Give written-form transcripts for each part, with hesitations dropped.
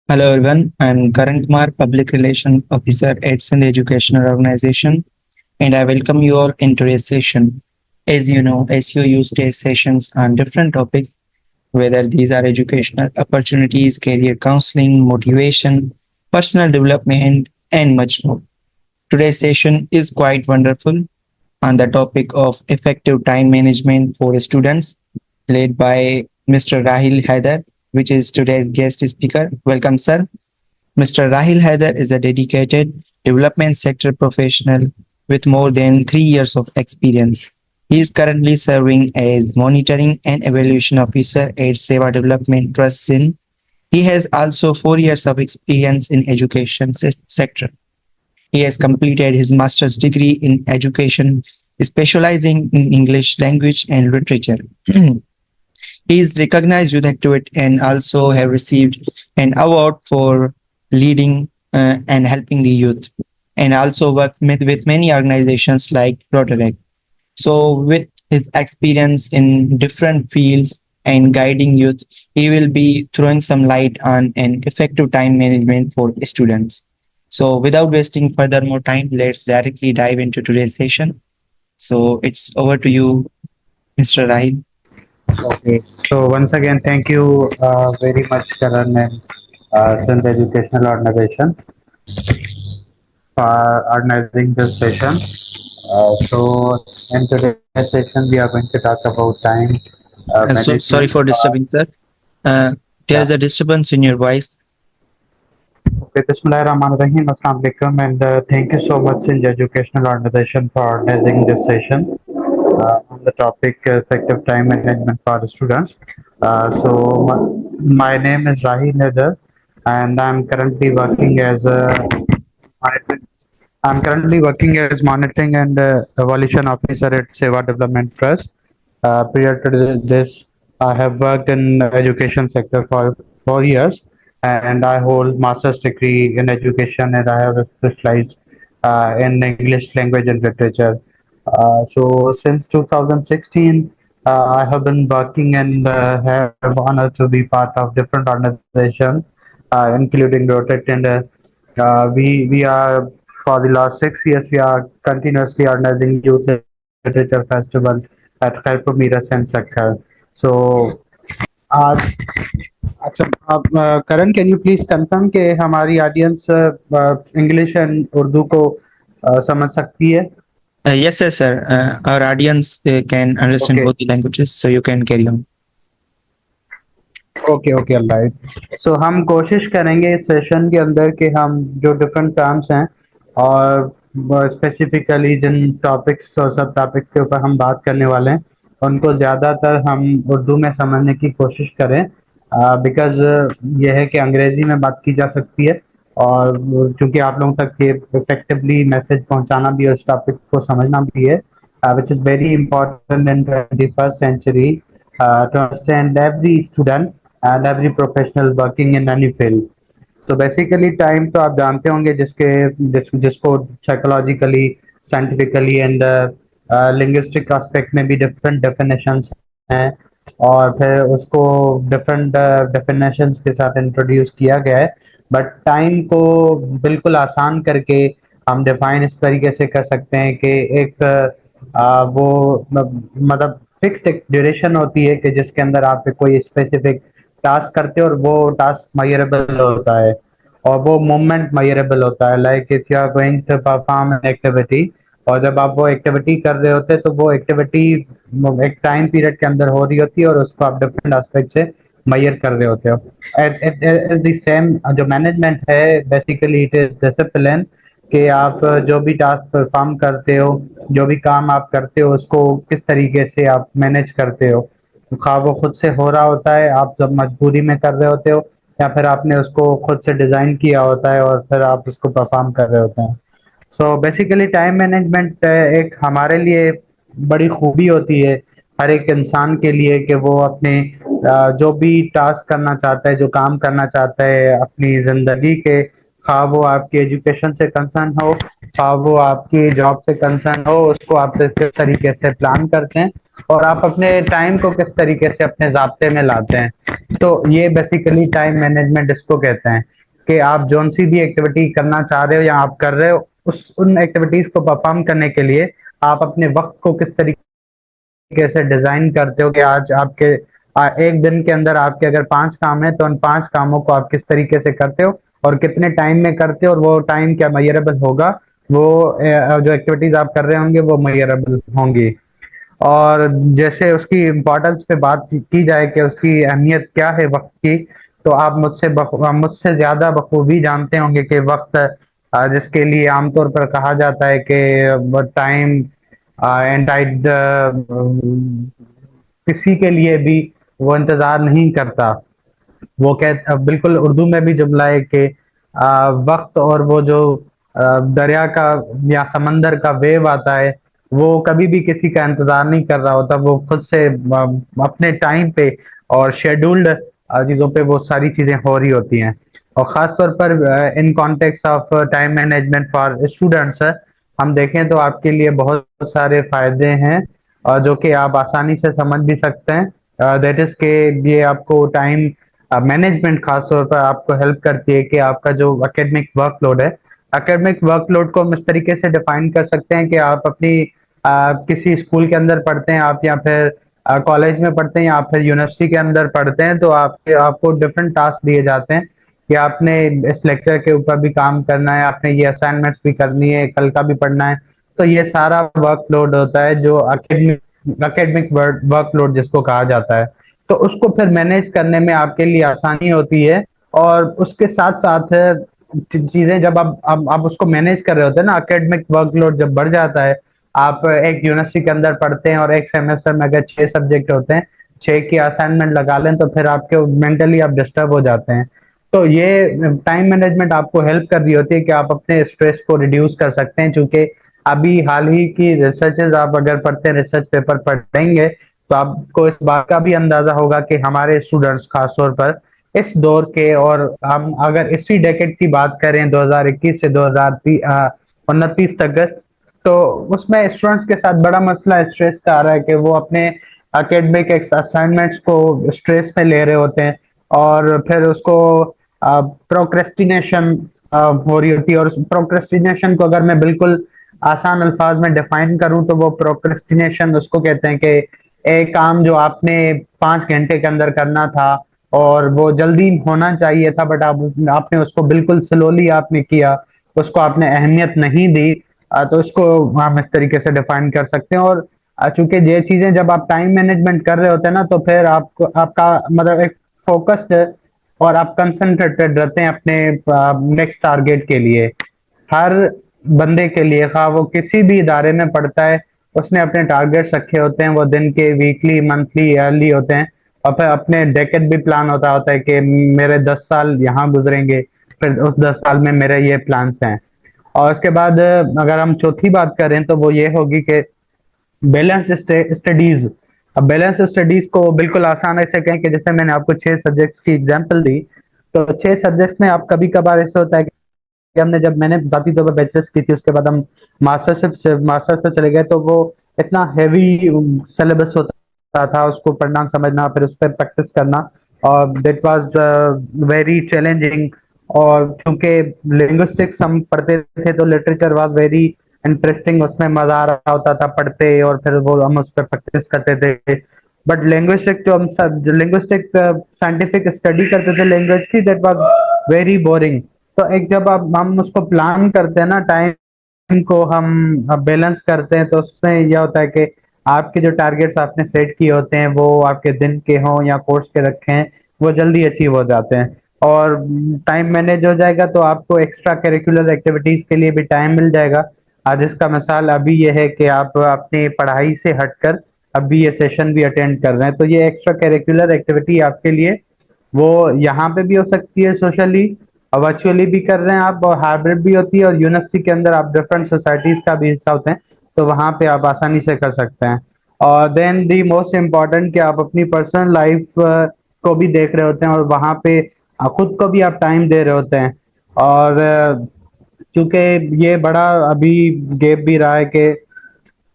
Hello everyone, I'm Karan Kumar, Public Relations Officer at Sindh Educational Organization, and I welcome you all in today's session. As you know, SEO use today's sessions on different topics, whether these are educational opportunities, career counseling, motivation, personal development, and much more. Today's session is quite wonderful on the topic of effective time management for students, led by Mr. Rahil Haider, which is today's guest speaker. Welcome, sir. Mr. Rahil Haider is a dedicated development sector professional with more than 3 years of experience. He is currently serving as Monitoring and Evaluation Officer at Seva Development Trust Sindh. He has also 4 years of experience in education sector. He has completed his master's degree in education, specializing in English language and literature. He is recognized youth activist and also have received an award for leading and helping the youth, and also worked with many organizations like Rotaract. So, with his experience in different fields and guiding youth, he will be throwing some light on an effective time management for students. So, without wasting further more time, let's directly dive into today's session. So, it's over to you, Mr. Rahil. Okay, so once again, thank you very much, Karan and Sindh Educational Organization for organizing this session. In today's session, we are going to talk about time So management. sorry for disturbing, sir. Uh, there Yeah. is a disturbance in your voice. Okay, Bismillahirrahmanirrahim. Assalamu alaikum, and thank you so much, Sindh Educational Organization, for organizing this session on the topic effective time management for the students. My name is Rahil Nether, and monitor- I'm currently working as monitoring and evaluation officer at Seva Development Trust. Prior to this, I have worked in education sector for 4 years, and I hold master's degree in education, and I have specialized in English language and literature. Since 2016, I have been working and have honored to be part of different organizations, including Rotary, and we are for the last 6 years we are continuously organizing youth literature festival at Khairpur Mira and Sakhar. So आज अच्छा आप करण can you please confirm कि हमारी audience English and Urdu को समझ सकती है? Yes, yes, sir. Our audience can understand okay both the languages, so you can carry on. Okay okay right. So हम कोशिश करेंगे इस सेशन के अंदर कि हम जो डिफरेंट टर्म्स हैं और स्पेसिफिकली जिन टॉपिक्स और सब टॉपिक्स के ऊपर हम बात करने वाले हैं उनको ज़्यादातर हम उर्दू में समझने की कोशिश करें, बिकॉज ये है कि अंग्रेज़ी में बात की जा सकती है और क्योंकि आप लोगों तक ये इफेक्टिवली मैसेज पहुंचाना भी है, उस टॉपिक को समझना भी है, which is very important in 21st century to understand every student and every professional working in any field. तो बेसिकली टाइम तो आप जानते होंगे जिसको psychologically, scientifically and linguistic aspect में भी डिफरेंट डेफिनेशंस हैं और फिर उसको डिफरेंट डेफिनेशंस के साथ इंट्रोड्यूस किया गया है। बट टाइम को बिल्कुल आसान करके हम डिफाइन इस तरीके से कर सकते हैं कि एक मतलब फिक्स्ड एक ड्यूरेशन होती है कि जिसके अंदर आप कोई स्पेसिफिक टास्क करते हो और वो टास्क मयरेबल होता है और वो मोमेंट मयरेबल होता है, like if you are going to perform an activity और जब आप वो एक्टिविटी कर रहे होते हैं तो वो एक्टिविटी एक टाइम पीरियड के अंदर हो रही होती है और उसको आप डिफरेंट एस्पेक्ट से मयर कर रहे होते हो। इज द सेम जो मैनेजमेंट है, बेसिकली इट इज डिसिप्लिन कि आप जो भी टास्क परफॉर्म करते हो, जो भी काम आप करते हो उसको किस तरीके से आप मैनेज करते हो, खा वो खुद से हो रहा होता है, आप जब मजबूरी में कर रहे होते हो या फिर आपने उसको खुद से डिज़ाइन किया होता है और फिर आप उसको परफॉर्म कर रहे होते हैं। सो बेसिकली टाइम मैनेजमेंट एक हमारे लिए बड़ी खूबी होती है हर एक इंसान के लिए कि वो अपने जो भी टास्क करना चाहता है, जो काम करना चाहता है अपनी ज़िंदगी के, खा वो आपकी एजुकेशन से कंसर्न हो, खा वो आपकी जॉब से कंसर्न हो, उसको आप किस तरीके से प्लान करते हैं और आप अपने टाइम को किस तरीके से अपने ज़ाब्ते में लाते हैं। तो ये बेसिकली टाइम मैनेजमेंट इसको कहते हैं। कि आप जौन सी भी एक्टिविटी करना चाह रहे हो या आप कर रहे हो, उस उन एक्टिविटीज को परफॉर्म करने के लिए आप अपने वक्त को किस कैसे डिजाइन करते हो कि आज आपके एक दिन के अंदर आपके अगर 5 काम है तो उन 5 कामों को आप किस तरीके से करते हो और कितने टाइम में करते हो, और वो टाइम क्या मेजरेबल होगा, वो जो एक्टिविटीज आप कर रहे होंगे वो मेजरेबल होंगी। और जैसे उसकी इम्पोर्टेंस पे बात की जाए कि उसकी अहमियत क्या है वक्त की, तो आप मुझसे ज़्यादा बखूबी जानते होंगे कि वक्त जिसके लिए आमतौर पर कहा जाता है कि टाइम एंड टाइड किसी के लिए भी वो इंतज़ार नहीं करता। वो बिल्कुल उर्दू में भी जुमला है कि वक्त और वो जो दरिया का या समंदर का वेव आता है, वो कभी भी किसी का इंतजार नहीं कर रहा होता, वो खुद से अपने टाइम पे और शेड्यूल्ड चीज़ों पे वो सारी चीज़ें हो रही होती हैं। और ख़ास तौर पर in context of time management for students हम देखें तो आपके लिए बहुत सारे फायदे हैं, जो कि आप आसानी से समझ भी सकते हैं। दैट इज़ के ये आपको टाइम मैनेजमेंट खास तौर पर आपको हेल्प करती है कि आपका जो एकेडमिक वर्कलोड है, एकेडमिक वर्कलोड को हम इस तरीके से डिफाइन कर सकते हैं कि आप अपनी किसी स्कूल के अंदर पढ़ते हैं आप, या फिर कॉलेज में पढ़ते हैं या फिर यूनिवर्सिटी के अंदर पढ़ते हैं, तो आपको डिफरेंट टास्क दिए जाते हैं कि आपने इस लेक्चर के ऊपर भी काम करना है, आपने ये असाइनमेंट्स भी करनी है, कल का भी पढ़ना है। तो ये सारा वर्कलोड होता है जो एकेडमिक वर्कलोड जिसको कहा जाता है। तो उसको फिर मैनेज करने में आपके लिए आसानी होती है। और उसके साथ साथ चीजें जब आप उसको मैनेज कर रहे होते हैं ना, एकेडमिक वर्कलोड जब बढ़ जाता है, आप एक यूनिवर्सिटी के अंदर पढ़ते हैं और एक सेमेस्टर में अगर 6 सब्जेक्ट होते हैं, 6 की असाइनमेंट लगा लें तो फिर आपके मेंटली आप डिस्टर्ब हो जाते हैं। तो ये टाइम मैनेजमेंट आपको हेल्प कर रही होती है कि आप अपने स्ट्रेस को रिड्यूस कर सकते हैं, क्योंकि अभी हाल ही की रिसर्चेज आप अगर पढ़ते हैं, रिसर्च पेपर पढ़ेंगे, तो आपको इस बात का भी अंदाजा होगा कि हमारे स्टूडेंट्स खासतौर पर इस दौर के, और हम अगर इसी डेकेड की बात करें 2021 से 2029 तक, तो उसमें स्टूडेंट्स के साथ बड़ा मसला स्ट्रेस का आ रहा है कि वो अपने एकेडमिक असाइनमेंट्स को स्ट्रेस में ले रहे होते हैं, और फिर उसको प्रोक्रेस्टिनेशन हो रही होती है। और प्रोक्रेस्टिनेशन को अगर मैं बिल्कुल आसान अल्फाज में डिफाइन करूं तो वो प्रोक्रेस्टिनेशन उसको कहते हैं कि एक काम जो आपने 5 घंटे के अंदर करना था और वो जल्दी होना चाहिए था, बट आपने उसको बिल्कुल स्लोली आपने किया, उसको आपने अहमियत नहीं दी। तो इसको हम इस तरीके से डिफाइन कर सकते हैं। और चूंकि ये चीजें जब आप टाइम मैनेजमेंट कर रहे होते हैं ना, तो फिर आपको आपका मतलब एक फोकस्ड और आप कंसंट्रेटेड रहते हैं अपने नेक्स्ट टारगेट के लिए। हर बंदे के लिए, खा वो किसी भी इदारे में पढ़ता है, उसने अपने टारगेट्स रखे होते हैं, वो दिन के, वीकली, मंथली, ईयरली होते हैं। और फिर अपने डेकेड भी प्लान होता है कि मेरे 10 साल यहाँ गुजरेंगे, फिर उस 10 साल में मेरे ये प्लान्स हैं। और उसके बाद अगर हम चौथी बात करें तो वो ये होगी कि बैलेंस्ड स्टडीज। अब बैलेंस स्टडीज को बिल्कुल आसान ऐसे कहें कि जैसे मैंने आपको 6 सब्जेक्ट्स की एग्जांपल दी, तो 6 सब्जेक्ट्स में आप कभी कभार ऐसे होता है कि हमने, जब मैंने जाती तौर पर बैचलर्स की थी, उसके बाद हम मास्टर्स पे चले गए, तो वो इतना हैवी सिलेबस होता था, उसको पढ़ना समझना फिर उस पर प्रैक्टिस करना, और दैट वाज वेरी चैलेंजिंग। और क्योंकि लिंग्विस्टिक्स हम पढ़ते थे तो लिटरेचर वाज वेरी इंटरेस्टिंग, उसमें मजा आ रहा होता था पढ़ते, और फिर वो हम उस पर प्रैक्टिस करते थे। बट लिंग्विस्टिक जो हम सब लिंग्विस्टिक साइंटिफिक स्टडी करते थे लैंग्वेज की, दैट वाज वेरी बोरिंग। तो एक जब आप हम उसको प्लान करते हैं ना, टाइम को हम बैलेंस करते हैं, तो उसमें यह होता है कि आपके जो टारगेट्स आपने सेट किए होते हैं, वो आपके दिन के हों या कोर्स के रखे हैं, वो जल्दी अचीव हो जाते हैं। और टाइम मैनेज हो जाएगा तो आपको एक्स्ट्रा करिकुलर एक्टिविटीज के लिए भी टाइम मिल जाएगा। आज इसका मिसाल अभी ये है कि आप अपनी पढ़ाई से हटकर अभी ये सेशन भी अटेंड कर रहे हैं, तो ये एक्स्ट्रा करिकुलर एक्टिविटी आपके लिए वो यहाँ पे भी हो सकती है, सोशली, वर्चुअली भी कर रहे हैं आप, और हाइब्रिड भी होती है, और यूनिवर्सिटी के अंदर आप डिफरेंट सोसाइटीज का भी हिस्सा होते हैं, तो वहाँ पे आप आसानी से कर सकते हैं। और देन दी मोस्ट इम्पॉर्टेंट कि आप अपनी पर्सनल लाइफ को भी देख रहे होते हैं, और वहाँ पे खुद को भी आप टाइम दे रहे होते हैं। और क्योंकि ये बड़ा अभी गैप भी रहा है कि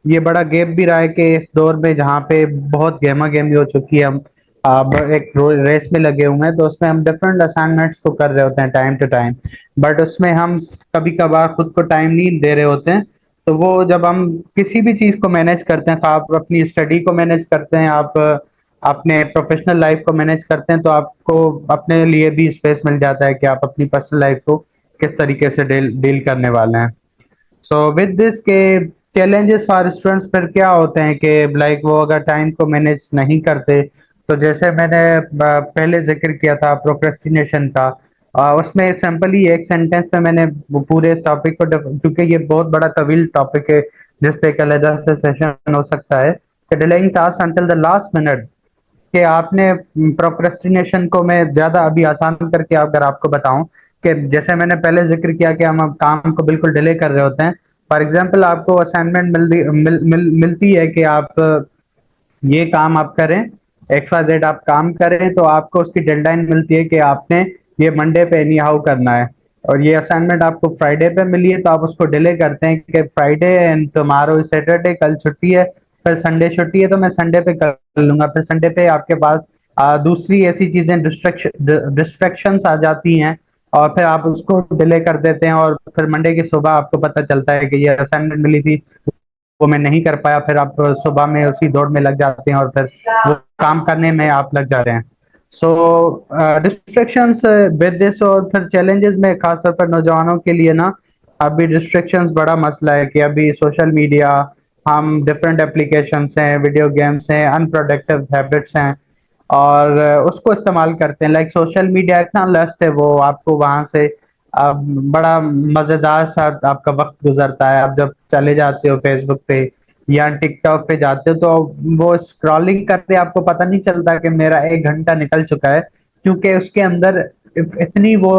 ये बड़ा गैप भी रहा है कि इस दौर में जहाँ पे बहुत गहमा गहमी हो चुकी है, हम अब एक रेस में लगे हुए हैं तो उसमें हम डिफरेंट असाइनमेंट्स को कर रहे होते हैं टाइम टू टाइम, बट उसमें हम कभी कभार खुद को टाइम नहीं दे रहे होते हैं। तो वो जब हम किसी भी चीज़ को मैनेज करते हैं, तो आप अपनी स्टडी को मैनेज करते हैं, आप अपने प्रोफेशनल लाइफ को मैनेज करते हैं, तो आपको अपने लिए भी स्पेस मिल जाता है कि आप अपनी पर्सनल लाइफ को किस तरीके से डील डील करने वाले हैं। सो विद दिस के चैलेंजेस फॉर स्टूडेंट्स फिर क्या होते हैं कि लाइक वो अगर टाइम को मैनेज नहीं करते, तो जैसे मैंने पहले जिक्र किया था प्रोक्रेस्टिनेशन का, उसमें सिंपली एक सेंटेंस में मैंने वो पूरे इस टॉपिक को क्योंकि ये बहुत बड़ा तवील टॉपिक है जिस पे एक अलग से सेशन हो सकता है, कि delaying task until the last minute. कि आपने प्रोक्रेस्टिनेशन को मैं ज्यादा अभी आसान करके अगर आपको बताऊं, कि जैसे मैंने पहले जिक्र किया कि हम अब काम को बिल्कुल डिले कर रहे होते हैं। फॉर एग्जांपल आपको असाइनमेंट मिलती है कि आप ये काम आप करें, एक्स वाई जेड आप काम करें, तो आपको उसकी डेडलाइन मिलती है कि आपने ये मंडे पे एनी हाउ करना है। और ये असाइनमेंट आपको फ्राइडे पे मिली है, तो आप उसको डिले करते हैं कि फ्राइडे एंड टुमारो सैटरडे, कल छुट्टी है, फिर संडे छुट्टी है तो मैं संडे पे कर लूंगा। फिर संडे पे आपके पास दूसरी ऐसी चीजें डिस्ट्रैक्शंस आ जाती हैं, और फिर आप उसको डिले कर देते हैं, और फिर मंडे की सुबह आपको पता चलता है कि ये असाइनमेंट मिली थी, वो मैं नहीं कर पाया। फिर आप सुबह में उसी दौड़ में लग जाते हैं और फिर वो काम करने में आप लग जाते हैं। सो डिस्ट्रैक्शंस विद दिस, और फिर चैलेंजेस में खासतौर पर नौजवानों के लिए ना, अभी डिस्ट्रैक्शंस बड़ा मसला है कि अभी सोशल मीडिया, हम डिफरेंट एप्लीकेशंस हैं, वीडियो गेम्स हैं, अनप्रोडक्टिव हैबिट्स हैं, और उसको इस्तेमाल करते हैं। लाइक सोशल मीडिया इतना लस्ट है, वो आपको वहां से बड़ा मजेदार सा आपका वक्त गुजरता है। आप जब चले जाते हो फेसबुक पे या टिकटॉक पे जाते हो, तो वो स्क्रॉलिंग करते आपको पता नहीं चलता कि मेरा 1 घंटा निकल चुका है, क्योंकि उसके अंदर इतनी वो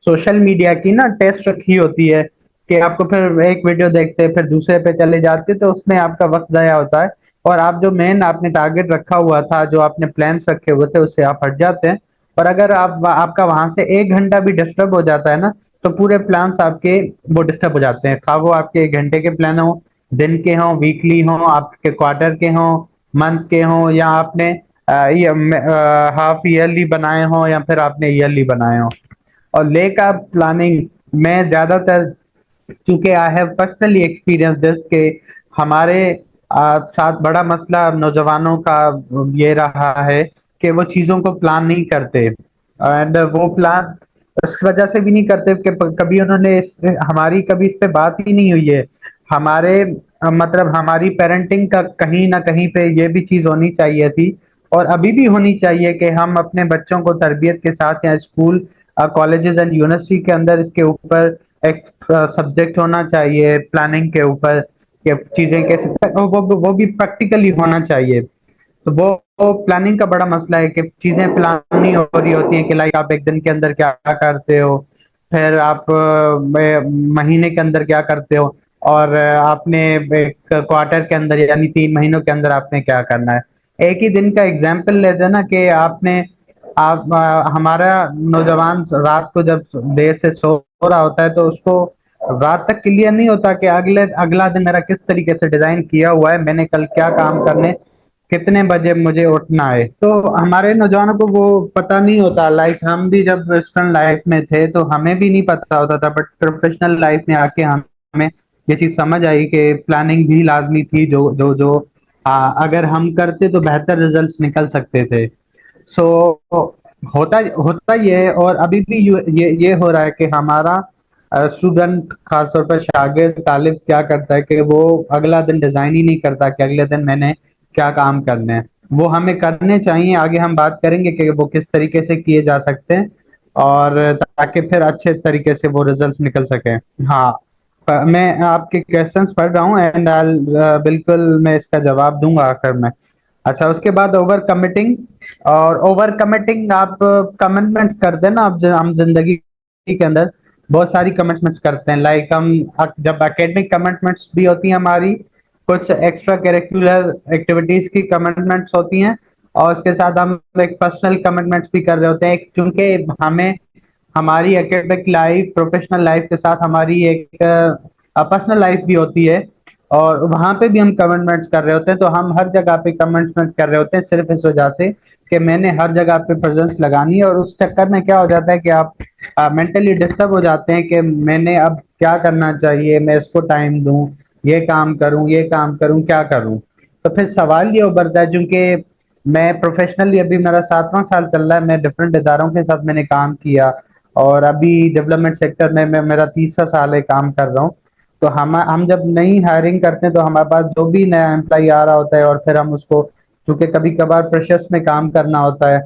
सोशल मीडिया की ना टेस्ट रखी होती है कि आपको फिर एक वीडियो देखते फिर दूसरे पे चले जाते, तो उसमें आपका वक्त ज़ाया होता है, और आप जो मेन आपने टारगेट रखा हुआ था, जो आपने प्लान्स रखे हुए थे, उससे आप हट जाते हैं। और अगर आप आपका वहां से 1 घंटा भी डिस्टर्ब हो जाता है ना, तो पूरे प्लान्स आपके वो डिस्टर्ब हो जाते हैं, खा वो आपके 1 घंटे के प्लान हो, दिन के हों, वीकली हों, आपके क्वार्टर के हों, मंथ के हों, या आपने हाफ ईयरली बनाए हों, या फिर आपने ईयरली बनाए हों। और लेक अप प्लानिंग में ज्यादातर, चूंकि I have personally experience this के हमारे साथ बड़ा मसला नौजवानों का ये रहा है कि वो चीज़ों को प्लान नहीं करते, एंड वो प्लान इस वजह से भी नहीं करते कि कभी उन्होंने हमारी कभी इस पे बात ही नहीं हुई है। हमारे मतलब हमारी पेरेंटिंग का कहीं ना कहीं पे ये भी चीज़ होनी चाहिए थी, और अभी भी होनी चाहिए कि हम अपने बच्चों को तरबियत के साथ या स्कूल, कॉलेजेस एंड यूनिवर्सिटी के अंदर इसके ऊपर एक सब्जेक्ट होना चाहिए प्लानिंग के ऊपर, कि चीजें कैसे वो भी प्रैक्टिकली होना चाहिए। तो वो प्लानिंग का बड़ा मसला है कि चीजें प्लान नहीं हो रही होती हैं, कि लाइक आप एक दिन के अंदर क्या करते हो, फिर आप महीने के अंदर क्या करते हो, और आपने एक क्वार्टर के अंदर यानी 3 महीनों के अंदर आपने क्या करना है। एक ही दिन का एग्जाम्पल लेते हैं ना, कि आपने आप हमारा नौजवान रात को जब देर से सो रहा होता है, तो उसको रात तक क्लियर नहीं होता कि अगला दिन मेरा किस तरीके से डिजाइन किया हुआ है, मैंने कल क्या काम करने, कितने बजे मुझे उठना है। तो हमारे नौजवानों को वो पता नहीं होता। लाइक हम भी जब स्टूडेंट लाइफ में थे तो हमें भी नहीं पता होता था, बट प्रोफेशनल लाइफ में आके हमें ये चीज समझ आई कि प्लानिंग भी लाजमी थी, जो जो जो अगर हम करते तो बेहतर रिजल्ट्स निकल सकते थे। सो होता होता ये है, और अभी भी ये हो रहा है कि हमारा स्टूडेंट, खासतौर पर शागिर्द तालिब क्या करता है कि वो अगला दिन डिजाइन ही नहीं करता कि अगले दिन मैंने क्या काम करने हैं। वो हमें करने चाहिए, आगे हम बात करेंगे कि वो किस तरीके से किए जा सकते हैं, और ताकि फिर अच्छे तरीके से वो रिजल्ट्स निकल सके। हाँ, मैं आपके क्वेश्चंस पढ़ रहा हूँ, एंड बिल्कुल मैं इसका जवाब दूंगा आखिर में। अच्छा, उसके बाद ओवर कमिटिंग। और ओवर कमिटिंग आप कमिटमेंट्स करते हैं ना, हम जिंदगी के अंदर बहुत सारी कमिटमेंट्स करते हैं। लाइक हम जब एकेडमिक कमिटमेंट्स भी होती हैं हमारी, कुछ एक्स्ट्रा करिकुलर एक्टिविटीज की कमिटमेंट्स होती हैं, और उसके साथ हम एक पर्सनल कमिटमेंट्स भी कर रहे होते हैं, क्योंकि हमें हमारी एकेडमिक लाइफ, प्रोफेशनल लाइफ के साथ हमारी एक पर्सनल लाइफ भी होती है। और वहां पे भी हम कमिटमेंट्स कर रहे होते हैं, तो हम हर जगह पे कमिटमेंट कर रहे होते हैं सिर्फ इस वजह से कि मैंने हर जगह पे प्रेजेंस लगानी है। और उस चक्कर में क्या हो जाता है कि आप मेंटली डिस्टर्ब हो जाते हैं कि मैंने अब क्या करना चाहिए, मैं इसको टाइम दूं, ये काम करूं, ये काम करूं, क्या करूं। तो फिर सवाल ये उभरता है, चूंकि मैं प्रोफेशनली अभी मेरा 7वां साल चल रहा है, मैं डिफरेंट इदारों के साथ मैंने काम किया, और अभी डेवलपमेंट सेक्टर में मैं मेरा 30वां साल है काम कर रहा हूँ। तो हम जब नई हायरिंग करते हैं तो हमारे पास जो भी नया एम्प्लॉय आ रहा होता है, और फिर हम उसको, चूंकि कभी कभार प्रेशर्स में काम करना होता है,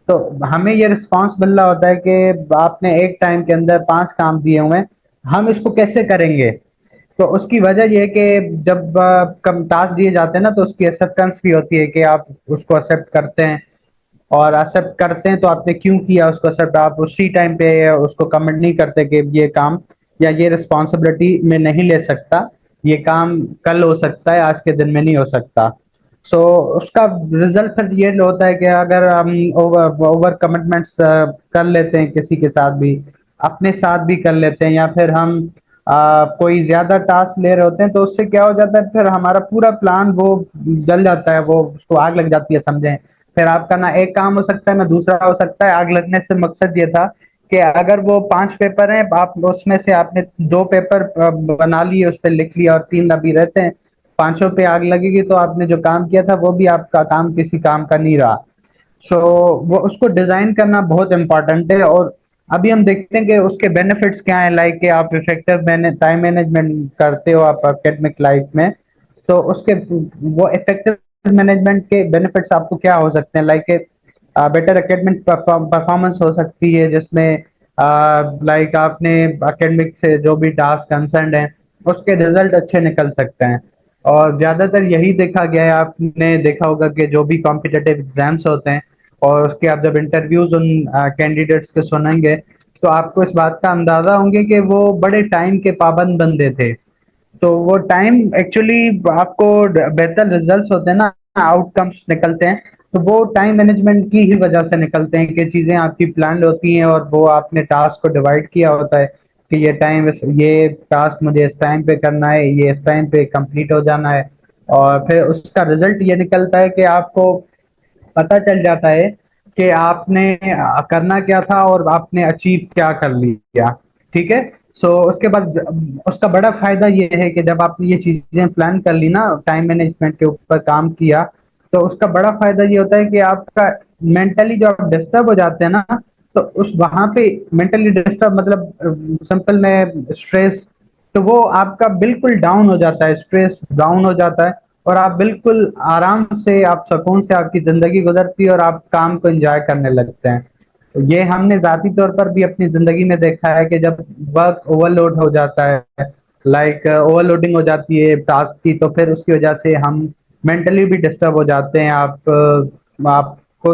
तो हमें ये रिस्पांस मिल रहा होता है कि आपने एक टाइम के अंदर 5 काम दिए हुए हैं, हम इसको कैसे करेंगे। तो उसकी वजह ये है कि जब कम टास्क दिए जाते हैं ना, तो उसकी एक्सेप्टेंस भी होती है कि आप उसको एक्सेप्ट करते हैं, और एक्सेप्ट करते हैं तो आपने क्यों किया उसको एक्सेप्ट, आप उसी टाइम पे उसको कमेंट नहीं करते कि ये काम या ये रिस्पॉन्सिबिलिटी मैं नहीं ले सकता, ये काम कल हो सकता है, आज के दिन में नहीं हो सकता। सो उसका रिजल्ट फिर ये होता है कि अगर हम ओवर ओवर कमिटमेंट्स कर लेते हैं, किसी के साथ भी, अपने साथ भी कर लेते हैं, या फिर हम कोई ज्यादा टास्क ले रहे होते हैं, तो उससे क्या हो जाता है, फिर हमारा पूरा प्लान वो जल जाता है, वो उसको आग लग जाती है समझें। फिर आपका ना एक काम हो सकता है ना दूसरा हो सकता है। आग लगने से मकसद ये था कि अगर वो 5 पेपर हैं, आप उसमें से आपने 2 पेपर बना लिए, उस पर लिख लिया, और 3 अभी रहते हैं, पांचों पे आग लगेगी तो आपने जो काम किया था वो भी आपका काम किसी काम का नहीं रहा। सो वो उसको डिजाइन करना बहुत इंपॉर्टेंट है। और अभी हम देखते हैं कि उसके बेनिफिट्स क्या है, लाइक कि आप इफेक्टिव टाइम मैनेजमेंट करते हो आप एकेडमिक लाइफ में, तो उसके वो इफेक्टिव मैनेजमेंट के बेनिफिट्स आपको क्या हो सकते हैं, लाइक बेटर एकेडमिक परफॉर्मेंस हो सकती है, जिसमें लाइक आपने एकेडमिक से जो भी टास्क कंसर्न है उसके रिजल्ट अच्छे निकल सकते हैं। और ज्यादातर यही देखा गया है, आपने देखा होगा कि जो भी कॉम्पिटिटिव एग्जाम्स होते हैं, और उसके आप जब इंटरव्यूज उन कैंडिडेट्स के सुनेंगे, तो आपको इस बात का अंदाजा होंगे कि वो बड़े टाइम के पाबंद बंदे थे। तो वो टाइम एक्चुअली आपको बेहतर रिजल्ट्स होते हैं ना, आउटकम्स निकलते हैं, तो वो टाइम मैनेजमेंट की ही वजह से निकलते हैं कि चीजें आपकी प्लान होती हैं, और वो आपने टास्क को डिवाइड किया होता है कि ये टास्क मुझे इस टाइम पे करना है, ये इस टाइम पे कंप्लीट हो जाना है। और फिर उसका रिजल्ट ये निकलता है कि आपको पता चल जाता है कि आपने करना क्या था और आपने अचीव क्या कर लिया। ठीक है। सो उसके बाद उसका बड़ा फायदा ये है कि जब आपने ये चीजें प्लान कर ली ना, टाइम मैनेजमेंट के ऊपर काम किया, तो उसका बड़ा फायदा ये होता है कि आपका मेंटली जो आप डिस्टर्ब हो जाते हैं ना, तो उस वहां पे मेंटली डिस्टर्ब मतलब सिंपल में स्ट्रेस, तो वो आपका बिल्कुल डाउन हो जाता है, स्ट्रेस डाउन हो जाता है, और आप बिल्कुल आराम से, आप सुकून से आपकी जिंदगी गुजरती है, और आप काम को एंजॉय करने लगते हैं। तो ये हमने जाती तौर पर भी अपनी जिंदगी में देखा है कि जब वर्क ओवरलोड हो जाता है, लाइक ओवरलोडिंग हो जाती है टास्क की, तो फिर उसकी वजह से हम मेंटली भी डिस्टर्ब हो जाते हैं। आपको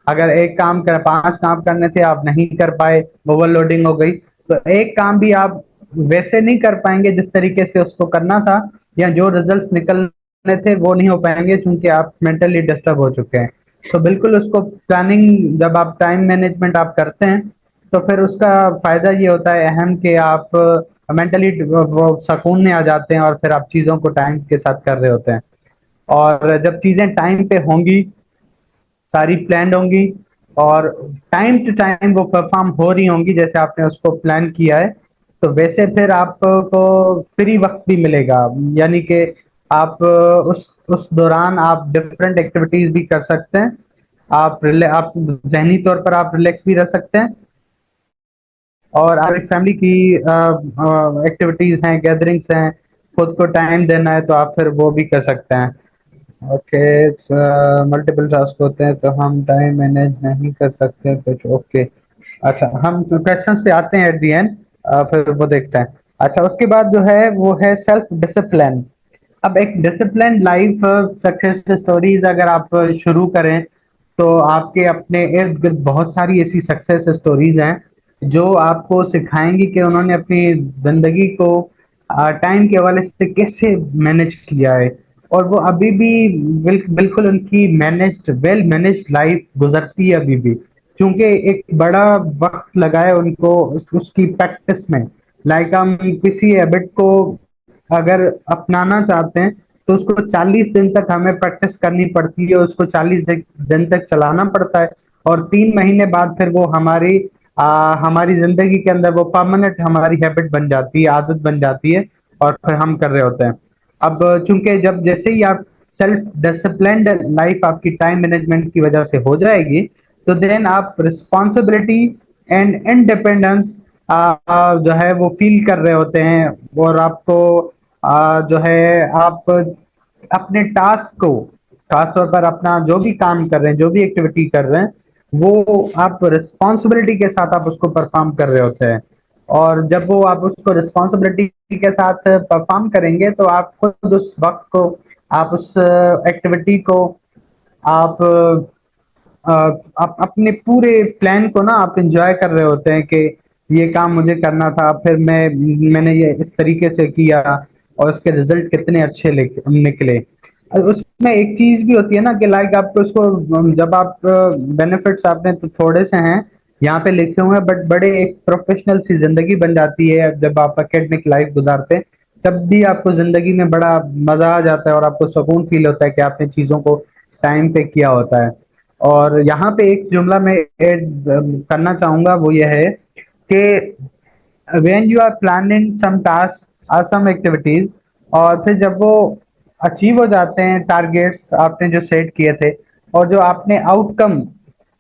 अगर एक काम कर 5 काम करने थे, आप नहीं कर पाए, ओवरलोडिंग हो गई, तो एक काम भी आप वैसे नहीं कर पाएंगे जिस तरीके से उसको करना था, या जो रिजल्ट्स निकलने थे वो नहीं हो पाएंगे, क्योंकि आप मेंटली डिस्टर्ब हो चुके हैं। तो बिल्कुल उसको प्लानिंग, जब आप टाइम मैनेजमेंट आप करते हैं, तो फिर उसका फायदा ये होता है अहम कि आप मेंटली वो सुकून में आ जाते हैं, और फिर आप चीज़ों को टाइम के साथ कर रहे होते हैं। और जब चीज़ें टाइम पे होंगी, सारी प्लान होंगी, और टाइम टू टाइम वो परफॉर्म हो रही होंगी जैसे आपने उसको प्लान किया है, तो वैसे फिर आपको फ्री वक्त भी मिलेगा, यानी कि आप उस दौरान आप डिफरेंट एक्टिविटीज भी कर सकते हैं। आप जहनी तौर पर आप रिलैक्स भी रह सकते हैं, और आप एक फैमिली की एक्टिविटीज हैं, गैदरिंग्स हैं, खुद को टाइम देना है, तो आप फिर वो भी कर सकते हैं। ओके, मल्टीपल टास्क होते हैं तो हम टाइम मैनेज नहीं कर सकते कुछ। ओके, अच्छा, हम क्वेश्चंस पे आते हैं एट दी एंड, फिर वो देखते हैं। अच्छा, उसके बाद जो है वो है सेल्फ डिसिप्लिन। अब एक डिसिप्लिन लाइफ सक्सेस स्टोरीज अगर आप शुरू करें, तो आपके अपने इर्द गिर्द बहुत सारी ऐसी सक्सेस स्टोरीज हैं जो आपको सिखाएंगी कि उन्होंने अपनी जिंदगी को टाइम के हवाले से कैसे मैनेज किया है, और वो अभी भी बिल्कुल उनकी मैनेज्ड, वेल मैनेज्ड लाइफ गुजरती है अभी भी, क्योंकि एक बड़ा वक्त लगा है उनको उसकी प्रैक्टिस में। लाइक हम किसी हैबिट को अगर अपनाना चाहते हैं तो उसको 40 दिन तक हमें प्रैक्टिस करनी पड़ती है, उसको 40 दिन तक चलाना पड़ता है, और 3 महीने बाद फिर वो हमारी जिंदगी के अंदर वो परमानेंट हमारी हैबिट बन जाती है, आदत बन जाती है, और फिर हम कर रहे होते हैं। अब चूंकि जब जैसे ही आप सेल्फ डिसिप्लिन्ड लाइफ आपकी टाइम मैनेजमेंट की वजह से हो जाएगी, तो देन आप रिस्पॉन्सिबिलिटी एंड इंडिपेंडेंस जो है वो फील कर रहे होते हैं, और आपको जो है आप अपने टास्क को, खासतौर पर अपना जो भी काम कर रहे हैं, जो भी एक्टिविटी कर रहे हैं, वो आप रिस्पॉन्सिबिलिटी के साथ आप उसको परफॉर्म कर रहे होते हैं। और जब वो आप उसको रिस्पॉन्सिबिलिटी के साथ परफॉर्म करेंगे तो आप खुद उस वक्त को, आप उस एक्टिविटी को, आप अ, आप अपने पूरे प्लान को ना आप एंजॉय कर रहे होते हैं कि ये काम मुझे करना था, फिर मैंने ये इस तरीके से किया, और उसके रिजल्ट कितने अच्छे निकले। उसमें एक चीज भी होती है ना कि लाइक आपको उसको, जब आप बेनिफिट्स आपने तो थोड़े से हैं यहाँ पे लिखे हुए हैं, बट बड़े एक प्रोफेशनल सी जिंदगी बन जाती है जब आप एकेडमिक लाइफ गुजारते हैं। तब भी आपको जिंदगी में बड़ा मजा आ जाता है और आपको सुकून फील होता है कि आपने चीजों को टाइम पे किया होता है। और यहाँ पे एक जुमला मैं ऐड करना चाहूंगा, वो ये है कि when you are planning some tasks or some activities, और फिर जब वो अचीव हो जाते हैं टारगेट्स आपने जो सेट किए थे, और जो आपने आउटकम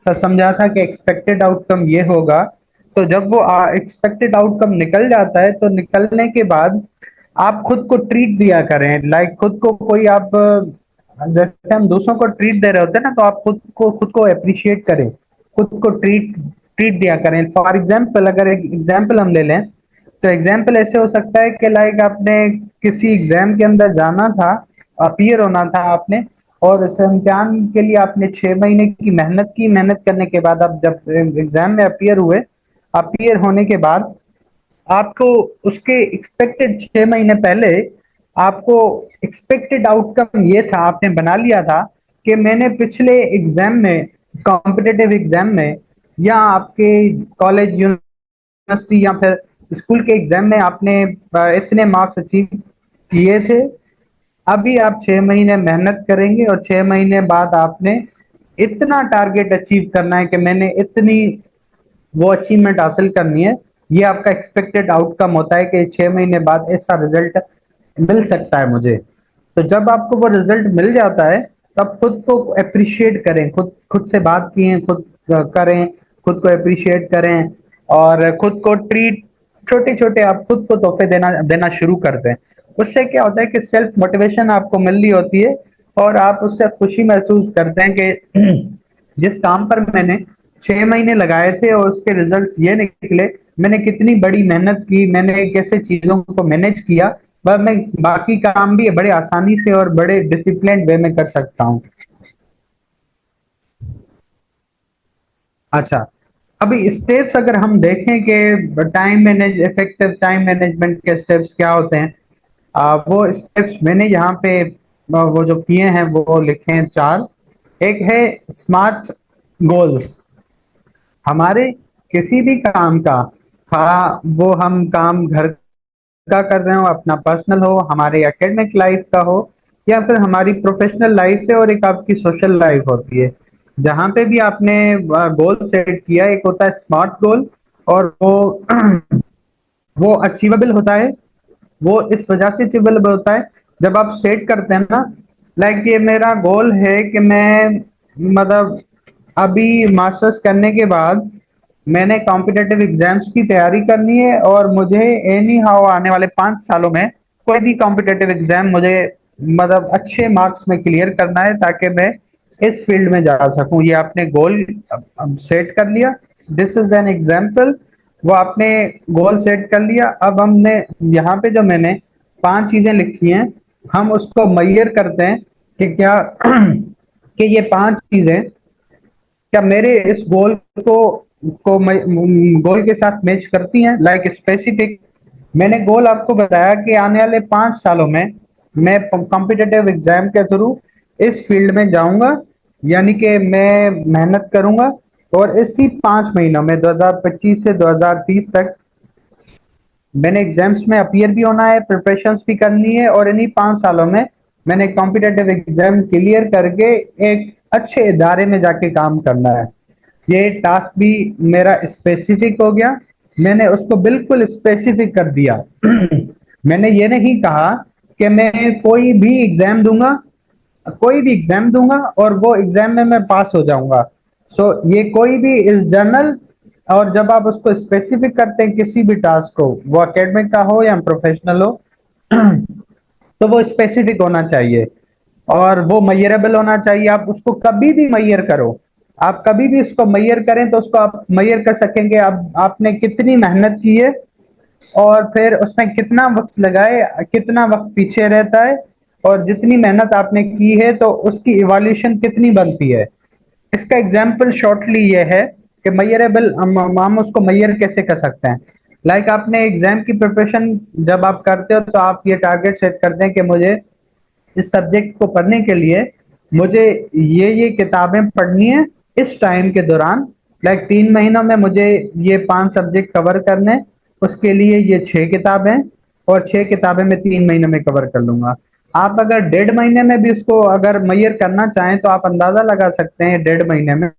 समझा था कि एक्सपेक्टेड आउटकम ये होगा, तो जब वो एक्सपेक्टेड आउटकम निकल जाता है तो निकलने के बाद आप खुद को ट्रीट दिया करें, लाइक खुद को कोई आप जैसे हम दूसरों को ट्रीट दे रहे होते हैं ना, तो आप खुद को अप्रिशिएट करें, खुद को ट्रीट ट्रीट दिया करें। फॉर एग्जाम्पल, अगर एक एग्जाम्पल हम ले लें, तो एग्जाम्पल ऐसे हो सकता है कि लाइक आपने किसी एग्जाम के अंदर जाना था, अपीयर होना था आपने, और इस इम्तिहान के लिए आपने 6 महीने की मेहनत की, मेहनत करने के बाद आप जब एग्जाम में अपीयर हुए, अपीयर होने के बाद आपको उसके एक्सपेक्टेड 6 महीने पहले आपको एक्सपेक्टेड आउटकम ये था, आपने बना लिया था कि मैंने पिछले एग्जाम में, कॉम्पिटेटिव एग्जाम में, या आपके कॉलेज यूनिवर्सिटी या फिर स्कूल के एग्जाम में आपने इतने मार्क्स अचीव किए थे। अभी आप 6 महीने मेहनत करेंगे और 6 महीने बाद आपने इतना टारगेट अचीव करना है कि मैंने इतनी वो अचीवमेंट हासिल करनी है। ये आपका एक्सपेक्टेड आउटकम होता है कि 6 महीने बाद ऐसा रिजल्ट मिल सकता है मुझे। तो जब आपको वो रिजल्ट मिल जाता है, तब खुद को अप्रिशिएट करें, खुद खुद से बात किए, खुद करें, खुद को अप्रिशिएट करें, और खुद को ट्रीट, छोटे छोटे आप खुद को तोहफे देना देना शुरू कर दें। उससे क्या होता है कि सेल्फ मोटिवेशन आपको मिल रही होती है, और आप उससे खुशी महसूस करते हैं कि जिस काम पर मैंने 6 महीने लगाए थे और उसके रिजल्ट्स ये निकले, मैंने कितनी बड़ी मेहनत की, मैंने कैसे चीजों को मैनेज किया, वह मैं बाकी काम भी बड़े आसानी से और बड़े डिसिप्लिन वे में कर सकता हूँ। अच्छा, अभी स्टेप्स अगर हम देखें कि इफेक्टिव टाइम मैनेजमेंट के स्टेप्स क्या होते हैं, वो स्टेप्स मैंने यहाँ पे वो जो किए हैं वो लिखे हैं 4। एक है स्मार्ट गोल्स। हमारे किसी भी काम का, वो हम काम घर का कर रहे हो, अपना पर्सनल हो, हमारे एकेडमिक लाइफ का हो, या फिर हमारी प्रोफेशनल लाइफ है, और एक आपकी सोशल लाइफ होती है, जहाँ पे भी आपने गोल सेट किया, एक होता है स्मार्ट गोल, और वो वो अचीवेबल होता है। वो इस वजह से अचीवेबल होता है, जब आप सेट करते हैं ना, लाइक ये मेरा गोल है कि मैं, मतलब अभी मास्टर्स करने के बाद मैंने कॉम्पिटेटिव एग्जाम्स की तैयारी करनी है, और मुझे एनी हाउ आने वाले 5 सालों में कोई भी कॉम्पिटेटिव एग्जाम मुझे, मतलब अच्छे मार्क्स में क्लियर करना है, ताकि मैं इस फील्ड में जा सकूं। ये आपने गोल सेट कर लिया, दिस इज एन एग्जाम्पल। वो आपने गोल सेट कर लिया, अब हमने यहाँ पे जो मैंने 5 चीजें लिखी हैं, हम उसको मैयर करते हैं कि क्या कि ये 5 चीजें क्या मेरे इस गोल गोल के साथ मैच करती हैं, लाइक स्पेसिफिक। मैंने गोल आपको बताया कि आने वाले 5 सालों में मैं कॉम्पिटेटिव एग्जाम के थ्रू इस फील्ड में जाऊंगा, यानी कि मैं मेहनत करूंगा, और इसी 5 महीनों में 2025 से 2030 तक मैंने एग्जाम्स में अपीयर भी होना है, प्रिपरेशंस भी करनी है, और इन्हीं 5 सालों में मैंने कॉम्पिटेटिव एग्जाम क्लियर करके एक अच्छे इदारे में जाके काम करना है। ये टास्क भी मेरा स्पेसिफिक हो गया, मैंने उसको बिल्कुल स्पेसिफिक कर दिया। मैंने ये नहीं कहा कि मैं कोई भी एग्जाम दूंगा और वो एग्जाम में मैं पास हो जाऊंगा। सो ये कोई भी इज जनरल, और जब आप उसको स्पेसिफिक करते हैं किसी भी टास्क को, वो एकेडमिक का हो या प्रोफेशनल हो, तो वो स्पेसिफिक होना चाहिए और वो मेजरेबल होना चाहिए। आप उसको कभी भी मेजर करो, आप कभी भी उसको मेजर करें तो उसको आप मेजर कर सकेंगे अब आपने कितनी मेहनत की है, और फिर उसमें कितना वक्त लगाए, कितना वक्त पीछे रहता है, और जितनी मेहनत आपने की है तो उसकी इवैल्यूएशन कितनी बनती है। इसका एग्जाम्पल शॉर्टली ये है कि मेजरेबल हम उसको मेजर कैसे कर सकते हैं। लाइक आपने एग्जाम की प्रिपरेशन जब आप करते हो तो आप ये टारगेट सेट करते हैं कि मुझे इस सब्जेक्ट को पढ़ने के लिए मुझे ये किताबें पढ़नी है इस टाइम के दौरान। लाइक 3 महीनों में मुझे ये 5 सब्जेक्ट कवर करने, उसके लिए ये 6 किताबें, और 6 किताबें मैं 3 महीने में कवर कर लूंगा। आप अगर 1.5 महीने में भी उसको अगर मैयर करना चाहें तो आप अंदाजा लगा सकते हैं 1.5 महीने में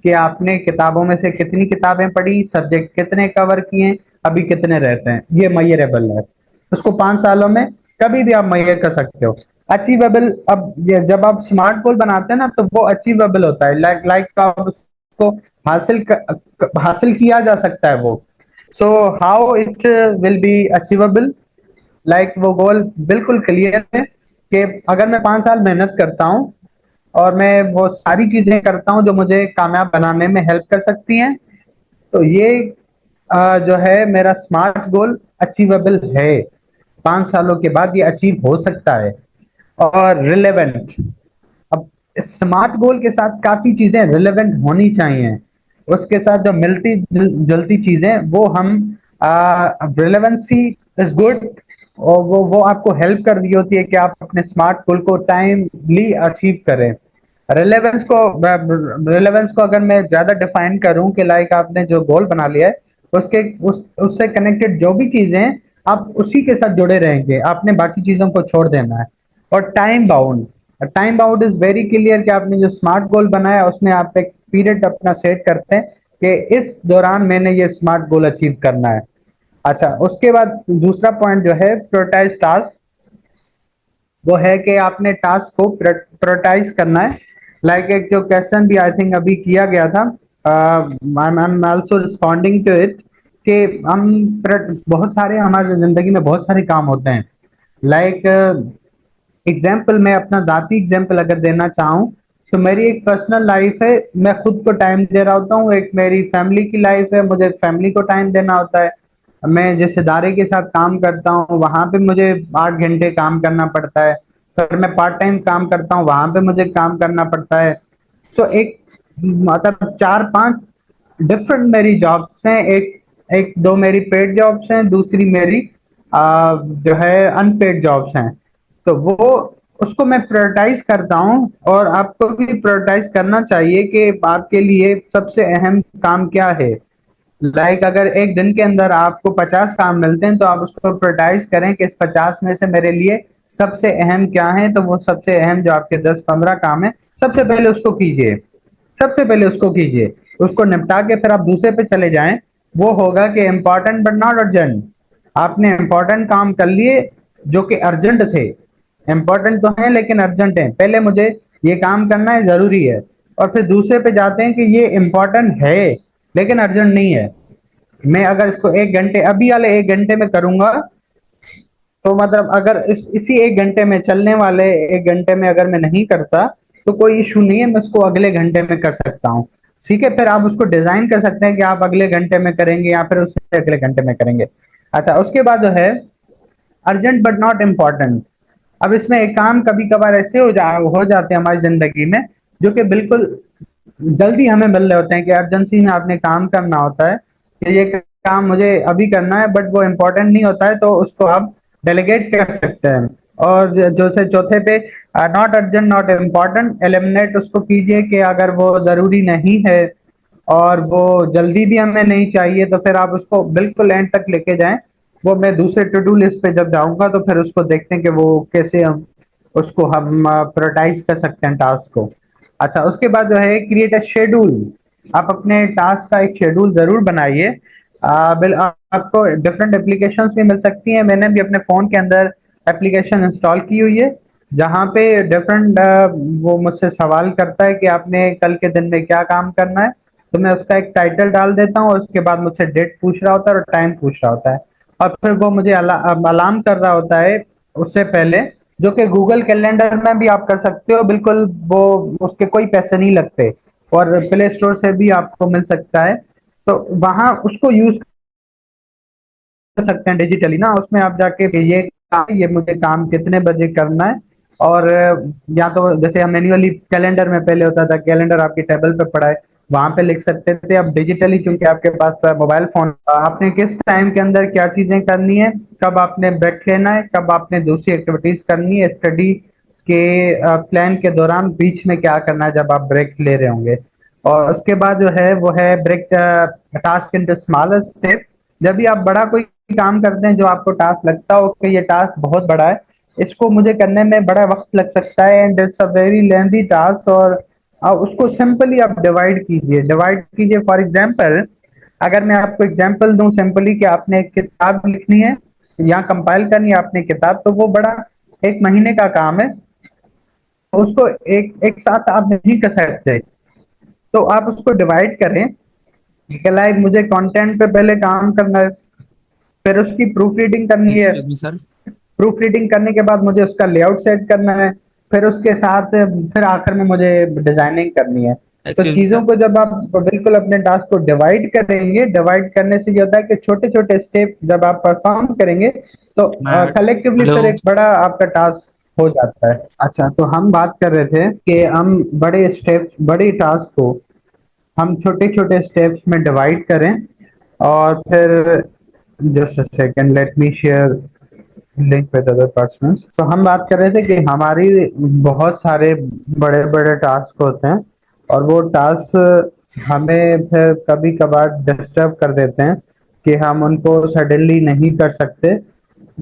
कि आपने किताबों में से कितनी किताबें पढ़ी, सब्जेक्ट कितने कवर किए, अभी कितने रहते हैं। ये मैयरेबल है, उसको 5 सालों में कभी भी आप मैयर कर सकते हो। अचीवेबल, अब जब आप स्मार्ट गोल बनाते हैं ना तो वो अचीवेबल होता है, लाइक आप उसको हासिल किया जा सकता है वो। So how it will be achievable, like वो गोल बिल्कुल क्लियर है कि अगर मैं 5 साल मेहनत करता हूँ और मैं वो सारी चीजें करता हूँ जो मुझे कामयाब बनाने में हेल्प कर सकती हैं, तो ये जो है मेरा स्मार्ट गोल अचीवेबल है। 5 सालों के बाद ये अचीव हो सकता है। और रिलेवेंट, अब स्मार्ट गोल के साथ काफी चीजें रिलेवेंट होनी चाहिए, उसके साथ जो मिलती जुलती चीजें वो हम, रिलेवेंसी इज गुड, और वो आपको हेल्प कर रही होती है कि आप अपने स्मार्ट गोल को टाइमली अचीव करें। रिलेवेंस को अगर मैं ज्यादा डिफाइन करूं कि लाइक आपने जो गोल बना लिया है उससे कनेक्टेड जो भी चीजें हैं आप उसी के साथ जुड़े रहेंगे, आपने बाकी चीजों को छोड़ देना है। और time bound is very clear कि आपने जो स्मार्ट गोल बनाया उसमें आप एक पीरियड अपना सेट करते हैं कि इस दौरान मैंने ये स्मार्ट गोल अचीव करना है। अच्छा, उसके बाद दूसरा पॉइंट जो है प्रोटाइज टास्क, वो है कि आपने टास्क को प्रायोरिटाइज करना है। लाइक एक जो क्वेश्चन भी आई थिंक अभी किया गया था, I am also responding to it, कि हम बहुत सारे हमारे जिंदगी में बहुत सारे काम होते हैं। लाइक एग्जाम्पल, मैं अपना जाती एग्जाम्पल अगर देना चाहूँ तो मेरी एक पर्सनल लाइफ है, मैं खुद को टाइम दे रहा होता हूँ। एक मेरी फैमिली की लाइफ है, मुझे फैमिली को टाइम देना होता है। मैं जिस इदारे के साथ काम करता हूँ वहां पे मुझे 8 घंटे काम करना पड़ता है। फिर मैं पार्ट टाइम काम करता हूँ, वहां पे मुझे काम करना पड़ता है। सो एक मतलब 4-5 डिफरेंट मेरी जॉब्स हैं। एक एक दो मेरी पेड जॉब्स हैं, दूसरी मेरी जो है अनपेड जॉब्स हैं। तो वो उसको मैं प्रायोरिटाइज करता हूँ, और आपको भी प्रायोरिटाइज करना चाहिए कि आपके लिए सबसे अहम काम क्या है। लाइक अगर एक दिन के अंदर आपको 50 काम मिलते हैं तो आप उसको प्रायोरिटाइज करें कि इस 50 में से मेरे लिए सबसे अहम क्या है। तो वो सबसे अहम जो आपके 10-15 काम है, सबसे पहले उसको कीजिए, सबसे पहले उसको कीजिए। उसको निपटा के फिर आप दूसरे पे चले जाएं। वो होगा कि इम्पोर्टेंट बट नॉट अर्जेंट। आपने इम्पोर्टेंट काम कर लिए जो कि अर्जेंट थे, इम्पोर्टेंट तो है लेकिन अर्जेंट है, पहले मुझे ये काम करना है, जरूरी है। और फिर दूसरे पे जाते हैं कि ये इम्पोर्टेंट है लेकिन अर्जेंट नहीं है। मैं अगर इसको 1 घंटे, अभी वाले 1 घंटे में करूंगा, तो मतलब अगर इसी 1 घंटे में, चलने वाले 1 घंटे में अगर मैं नहीं करता तो कोई इशू नहीं है, मैं इसको अगले घंटे में कर सकता हूँ। ठीक है, फिर आप उसको डिजाइन कर सकते हैं कि आप अगले घंटे में करेंगे या फिर उससे अगले घंटे में करेंगे। अच्छा, उसके बाद जो है अर्जेंट बट नॉट इम्पॉर्टेंट। अब इसमें एक काम कभी कभार ऐसे हो जाते हैं हमारी जिंदगी में जो कि बिल्कुल जल्दी हमें मिल रहे होते हैं, कि अर्जेंसी में आपने काम करना होता है कि ये काम मुझे अभी करना है, बट वो इम्पोर्टेंट नहीं होता है, तो उसको आप डेलीगेट कर सकते हैं। और जो से चौथे पे, not urgent not important, eliminate उसको कीजिए कि अगर वो जरूरी नहीं है और वो जल्दी भी हमें नहीं चाहिए तो फिर आप उसको बिल्कुल एंड तक लेके जाएं। वो मैं दूसरे टू डू लिस्ट पे जब जाऊंगा तो फिर उसको देखते हैं कि वो कैसे हम प्रायोरिटाइज कर सकते हैं टास्क को। अच्छा, उसके बाद जो है क्रिएट अ शेड्यूल। आप अपने टास्क का एक शेड्यूल जरूर बनाइए। आपको डिफरेंट एप्लीकेशंस भी मिल सकती हैं। मैंने भी अपने फ़ोन के अंदर एप्लीकेशन इंस्टॉल की हुई है, जहाँ पे डिफरेंट वो मुझसे सवाल करता है कि आपने कल के दिन में क्या काम करना है। तो मैं उसका एक टाइटल डाल देता हूँ, उसके बाद मुझसे डेट पूछ रहा होता है और टाइम पूछ रहा होता है, और फिर वो मुझे अलार्म कर रहा होता है उससे पहले, जो कि गूगल कैलेंडर में भी आप कर सकते हो बिल्कुल। वो उसके कोई पैसे नहीं लगते और प्ले स्टोर से भी आपको मिल सकता है। तो वहाँ उसको यूज कर सकते हैं डिजिटली ना, उसमें आप जाके ये मुझे काम कितने बजे करना है। और या तो जैसे हम मैन्युअली कैलेंडर में पहले होता था, कैलेंडर आपकी टेबल पे पड़ा है वहां पे लिख सकते थे। अब डिजिटली चूंकि आपके पास मोबाइल फोन, आपने किस टाइम के अंदर क्या चीजें करनी है, कब आपने ब्रेक लेना है, कब आपने दूसरी एक्टिविटीज करनी है, स्टडी के प्लान के दौरान बीच में क्या करना है जब आप ब्रेक ले रहे होंगे। और उसके बाद जो है वो है break task into smaller step. जब भी आप बड़ा कोई काम करते हैं जो आपको टास्क लगता हो कि ये टास्क बहुत बड़ा है, इसको मुझे करने में बड़ा वक्त लग सकता है and it's a very lengthy task, और उसको सिंपली आप डिवाइड कीजिए। फॉर एग्जांपल, अगर मैं आपको एग्जांपल दूं सिंपली कि आपने एक किताब लिखनी है या कंपाइल करनी है आपने किताब, तो वो बड़ा एक महीने का काम है। तो उसको एक एक साथ आप नहीं कर सकते, तो आप उसको डिवाइड करें कि लाइक मुझे कंटेंट पे पहले काम करना है, फिर उसकी प्रूफ रीडिंग करनी है, Excuse me, sir. Proof reading करने के बाद मुझे उसका लेआउट सेट करना है, फिर उसके साथ फिर आखिर में मुझे डिजाइनिंग करनी है। तो Excuse me, चीजों sir. को जब आप बिल्कुल अपने टास्क को डिवाइड करेंगे, डिवाइड करने से ये होता है कि छोटे छोटे स्टेप जब आप परफॉर्म करेंगे तो Matt. कलेक्टिवली फिर Hello. एक बड़ा आपका टास्क हो जाता है। अच्छा, तो हम बात कर रहे थे कि हम बड़े स्टेप, बड़ी टास्क को हम छोटे छोटे स्टेप्स में डिवाइड करें, और फिर just a second, let me share link with other persons. तो हम बात कर रहे थे कि हमारी बहुत सारे बड़े बड़े टास्क होते हैं, और वो टास्क हमें फिर कभी कभार डिस्टर्ब कर देते हैं कि हम उनको सडनली नहीं कर सकते।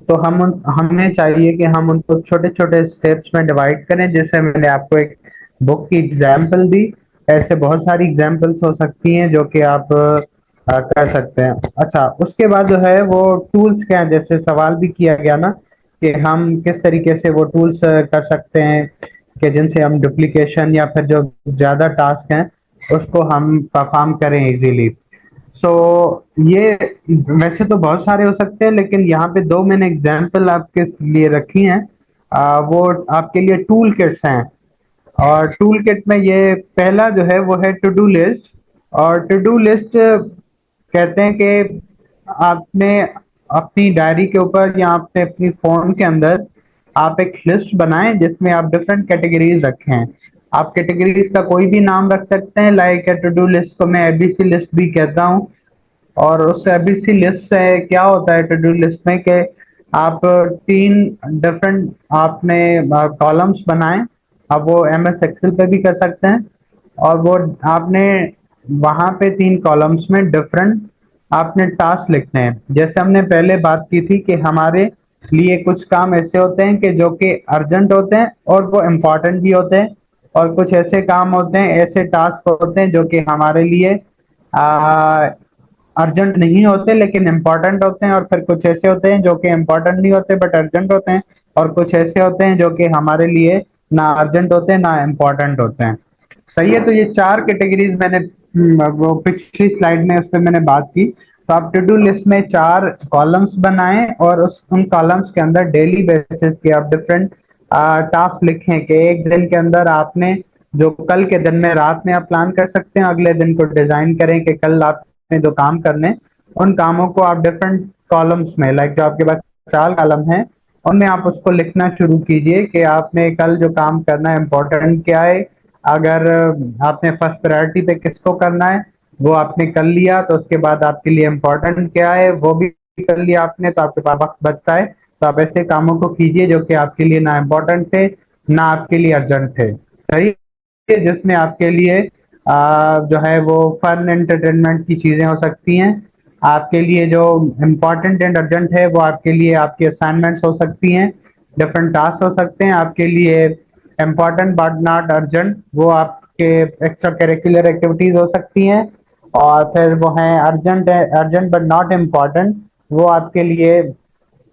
तो हमें चाहिए कि हम उनको छोटे छोटे स्टेप्स में डिवाइड करें। जैसे मैंने आपको एक बुक की एग्जाम्पल दी, ऐसे बहुत सारी एग्जाम्पल्स हो सकती हैं जो कि आप कर सकते हैं। अच्छा, उसके बाद जो है वो टूल्स क्या हैं, जैसे सवाल भी किया गया ना कि हम किस तरीके से वो टूल्स कर सकते हैं कि जिनसे हम डुप्लीकेशन या फिर जो ज़्यादा टास्क हैं उसको हम परफॉर्म करें इजीली। सो ये वैसे तो बहुत सारे हो सकते हैं, लेकिन यहाँ पे दो मैंने एग्जाम्पल आपके लिए रखी हैं। वो आपके लिए टूल किट्स हैं, और टूल किट में ये पहला जो है वो है टू डू लिस्ट। और टू डू लिस्ट कहते हैं कि आपने अपनी डायरी के ऊपर या आपने अपनी फोन के अंदर आप एक लिस्ट बनाएं जिसमें आप डिफरेंट कैटेगरीज रखें। आप कैटेगरीज का कोई भी नाम रख सकते हैं, लाइक टू डू लिस्ट को मैं एबीसी लिस्ट भी कहता हूँ। और उस एबीसी लिस्ट से क्या होता है टू डू लिस्ट में कि आप तीन डिफरेंट आपने कॉलम्स बनाए। अब वो एम एस एक्सेल पे भी कर सकते हैं, और वो आपने वहाँ पे तीन कॉलम्स में डिफरेंट आपने टास्क लिखने हैं। जैसे हमने पहले बात की थी कि हमारे लिए कुछ काम ऐसे होते हैं कि जो कि अर्जेंट होते हैं और वो इम्पोर्टेंट भी होते हैं, और कुछ ऐसे काम होते हैं, ऐसे टास्क होते हैं जो कि हमारे लिए अर्जेंट नहीं होते लेकिन इम्पोर्टेंट होते हैं, और फिर कुछ ऐसे होते हैं जो कि इम्पोर्टेंट नहीं होते बट अर्जेंट होते हैं, और कुछ ऐसे होते हैं जो कि हमारे लिए ना अर्जेंट होते हैं ना इम्पोर्टेंट होते हैं। सही है, तो ये चार कैटेगरीज मैंने वो पिछली स्लाइड में उस पर मैंने बात की। तो आप टू डू लिस्ट में चार कॉलम्स बनाएं, और उस उन कॉलम्स के अंदर डेली बेसिस के आप डिफरेंट टास्क लिखें कि एक दिन के अंदर आपने जो कल के दिन में रात में आप प्लान कर सकते हैं, अगले दिन को डिजाइन करें कि कल आपने जो काम करने, उन कामों को आप डिफरेंट कॉलम्स में, लाइक जो आपके पास चार कॉलम है उनमें आप उसको लिखना शुरू कीजिए कि आपने कल जो काम करना है इम्पोर्टेंट क्या है। अगर आपने फर्स्ट प्रायोरिटी पे किसको करना है वो आपने कर लिया, तो उसके बाद आपके लिए इम्पोर्टेंट क्या है वो भी कर लिया आपने, तो आपके पास वक्त बचता है। तो आप ऐसे कामों को कीजिए जो कि आपके लिए ना इम्पोर्टेंट थे ना आपके लिए अर्जेंट थे। सही है, जिसमें आपके लिए जो है वो फन एंटरटेनमेंट की चीजें हो सकती हैं। आपके लिए जो इम्पोर्टेंट एंड अर्जेंट है वो आपके लिए आपकी असाइनमेंट्स हो सकती हैं, डिफरेंट टास्क हो सकते हैं आपके लिए। इम्पोर्टेंट बट नॉट अर्जेंट वो आपके एक्स्ट्रा करिकुलर एक्टिविटीज हो सकती हैं। और फिर वो हैं अर्जेंट बट नॉट इम्पॉर्टेंट, वो आपके लिए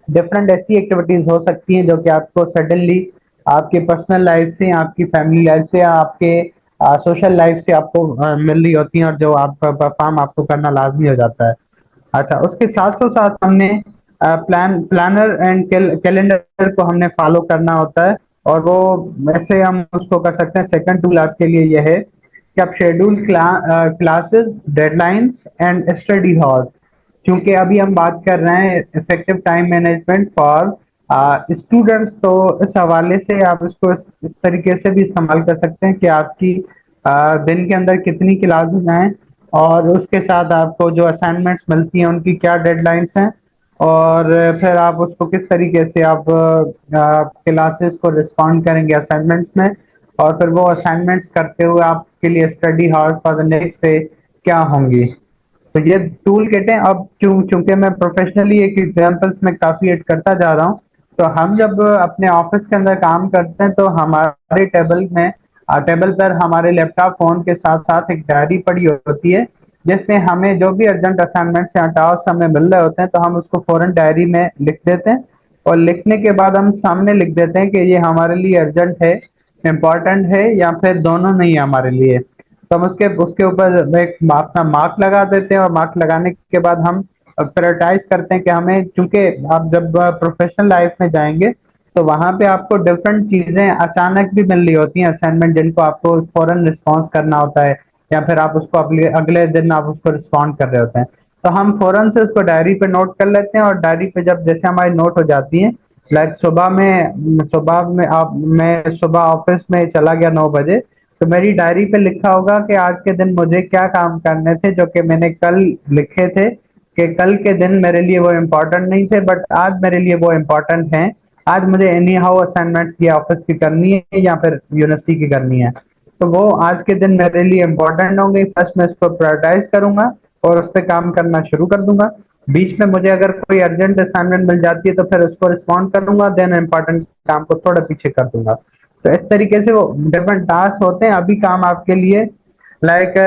डिफरेंट ऐसी एक्टिविटीज हो सकती हैं जो कि आपको सडनली आपके पर्सनल लाइफ से, आपकी फैमिली लाइफ से, या आपके सोशल लाइफ से आपको मिल रही होती हैं, और जो आप परफॉर्म आपको करना लाजमी हो जाता है। अच्छा, उसके साथ साथ हमने प्लानर एंड कैलेंडर को हमने फॉलो करना होता है। और वो ऐसे हम उसको कर सकते हैं। सेकंड टूल आपके लिए यह है कि आप schedule classes, deadlines and study horse. क्योंकि अभी हम बात कर रहे हैं effective time management for students, तो इस हवाले से आप इसको इस तरीके से भी इस्तेमाल कर सकते हैं कि आपकी दिन के अंदर कितनी क्लासेस हैं, और उसके साथ आपको जो असाइनमेंट्स मिलती हैं उनकी क्या डेडलाइंस हैं, और फिर आप उसको किस तरीके से आप क्लासेस को रिस्पॉन्ड करेंगे असाइनमेंट्स में, और फिर वो असाइनमेंट्स करते हुए आपके लिए study horse for the next day क्या होंगी। तो ये टूल किट है। अब चूंकि मैं प्रोफेशनली एक एग्जांपल्स में काफी ऐड करता जा रहा हूँ, तो हम जब अपने ऑफिस के अंदर काम करते हैं तो हमारे टेबल पर हमारे लैपटॉप फोन के साथ साथ एक डायरी पड़ी होती है, जिसमें हमें जो भी अर्जेंट असाइनमेंट्स या टास्क हमें मिल रहे होते हैं तो हम उसको फौरन डायरी में लिख देते हैं। और लिखने के बाद हम सामने लिख देते हैं कि ये हमारे लिए अर्जेंट है, इम्पोर्टेंट है, या फिर दोनों नहीं है हमारे लिए। तो हम उसके उसके ऊपर एक अपना मार्क लगा देते हैं, और मार्क लगाने के बाद हम प्रायोरिटाइज करते हैं कि हमें, चूंकि आप जब प्रोफेशनल लाइफ में जाएंगे तो वहां पे आपको डिफरेंट चीजें अचानक भी मिल रही होती हैं, असाइनमेंट जिनको आपको फौरन रिस्पॉन्स करना होता है, या फिर आप उसको अगले अगले दिन आप उसको रिस्पॉन्ड कर रहे होते हैं। तो हम फौरन से उसको डायरी पे नोट कर लेते हैं, और डायरी पे जब जैसे हमारी नोट हो जाती है, लाइक सुबह में आप मैं सुबह ऑफिस में चला गया 9 बजे, तो मेरी डायरी पे लिखा होगा कि आज के दिन मुझे क्या काम करने थे जो कि मैंने कल लिखे थे, कि कल के दिन मेरे लिए वो इम्पोर्टेंट नहीं थे बट आज मेरे लिए वो इम्पोर्टेंट हैं। आज मुझे एनी हाउ असाइनमेंट्स या ऑफिस की करनी है या फिर यूनिवर्सिटी की करनी है, तो वो आज के दिन मेरे लिए इम्पोर्टेंट होंगे। फर्स्ट मैं इसको प्रायोरिटाइज करूंगा और उस पर काम करना शुरू कर दूंगा। बीच में मुझे अगर कोई अर्जेंट असाइनमेंट मिल जाती है तो फिर उसको रिस्पॉन्ड करूंगा, देन इम्पोर्टेंट काम को थोड़ा पीछे कर दूंगा। तो इस तरीके से वो डिफरेंट टास्क होते हैं। अभी काम आपके लिए, लाइक,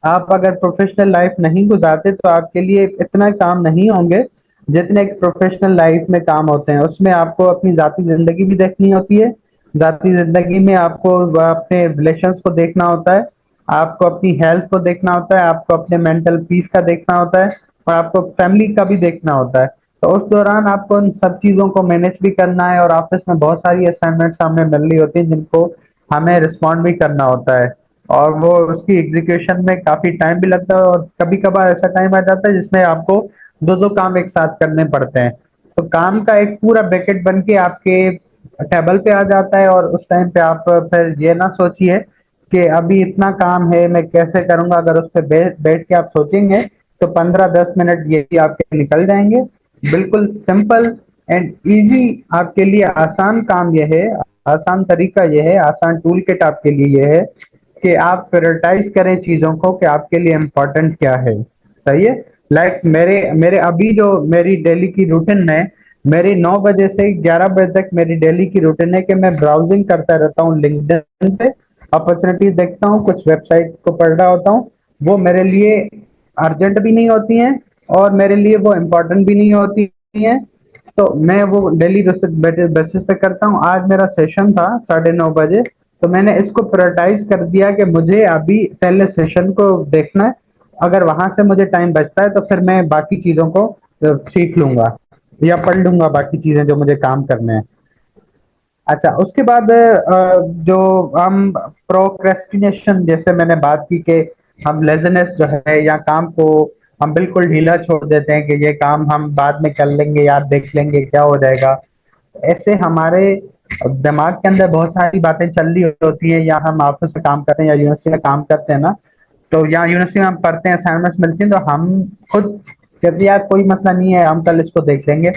आप अगर प्रोफेशनल लाइफ नहीं गुजारते तो आपके लिए इतना काम नहीं होंगे जितने एक प्रोफेशनल लाइफ में काम होते हैं। उसमें आपको अपनी जाती जिंदगी भी देखनी होती है, जाती जिंदगी में आपको अपने रिलेशंस को देखना होता है, आपको अपनी हेल्थ को देखना होता है, आपको अपने मेंटल पीस का देखना होता है, और आपको फैमिली का भी देखना होता है। तो उस दौरान आपको उन सब चीजों को मैनेज भी करना है, और ऑफिस में बहुत सारी असाइनमेंट्स हमें मिल रही होती हैं जिनको हमें रिस्पॉन्ड भी करना होता है, और वो उसकी एग्जीक्यूशन में काफी टाइम भी लगता है, और कभी कभार ऐसा टाइम आ जाता है जिसमें आपको दो दो काम एक साथ करने पड़ते हैं। तो काम का एक पूरा पैकेट बन के आपके टेबल पे आ जाता है, और उस टाइम पे आप फिर ये ना सोचिए कि अभी इतना काम है मैं कैसे करूंगा। अगर उस पर बैठ के आप सोचेंगे तो 15-10 मिनट ये भी आपके निकल जाएंगे। बिल्कुल सिंपल एंड इजी आपके लिए आसान काम यह है, आसान तरीका यह है, आसान टूल किट आपके लिए यह है कि आप प्रायोरिटाइज करें चीजों को कि आपके लिए इम्पोर्टेंट क्या है। सही है। लाइक मेरे मेरे अभी जो मेरी डेली की रूटीन है, मेरी 9 बजे से 11 बजे तक मेरी डेली की रूटीन है कि मैं ब्राउजिंग करता रहता हूँ लिंक्डइन पे, अपॉर्चुनिटीज देखता हूँ, कुछ वेबसाइट को पढ़ रहा होता हूँ। वो मेरे लिए अर्जेंट भी नहीं होती हैं, और मेरे लिए वो इम्पोर्टेंट भी नहीं होती हैं। तो मैं वो डेली बेसिस पे करता हूँ। आज मेरा सेशन था 9:30 बजे, तो मैंने इसको प्रायोरिटाइज कर दिया कि मुझे अभी पहले सेशन को देखना है। अगर वहां से मुझे टाइम बचता है तो फिर मैं बाकी चीजों को सीख लूंगा या पढ़ लूंगा, बाकी चीजें जो मुझे काम करने हैं। अच्छा, उसके बाद जो हम प्रोक्रेस्टिनेशन, जैसे मैंने बात की कि हम लेज़ीनेस जो है या काम को हम बिल्कुल ढीला छोड़ देते हैं कि ये काम हम बाद में कर लेंगे, यार देख लेंगे क्या हो जाएगा। ऐसे हमारे दिमाग के अंदर बहुत सारी बातें चल रही होती है, या हम ऑफिस में काम करते हैं या यूनिवर्सिटी में काम करते हैं ना, तो यहाँ यूनिवर्सिटी में हम पढ़ते हैं, असाइनमेंट्स मिलती हैं, तो हम खुद कहते हैं यार कोई मसला नहीं है, हम कल इसको देख लेंगे।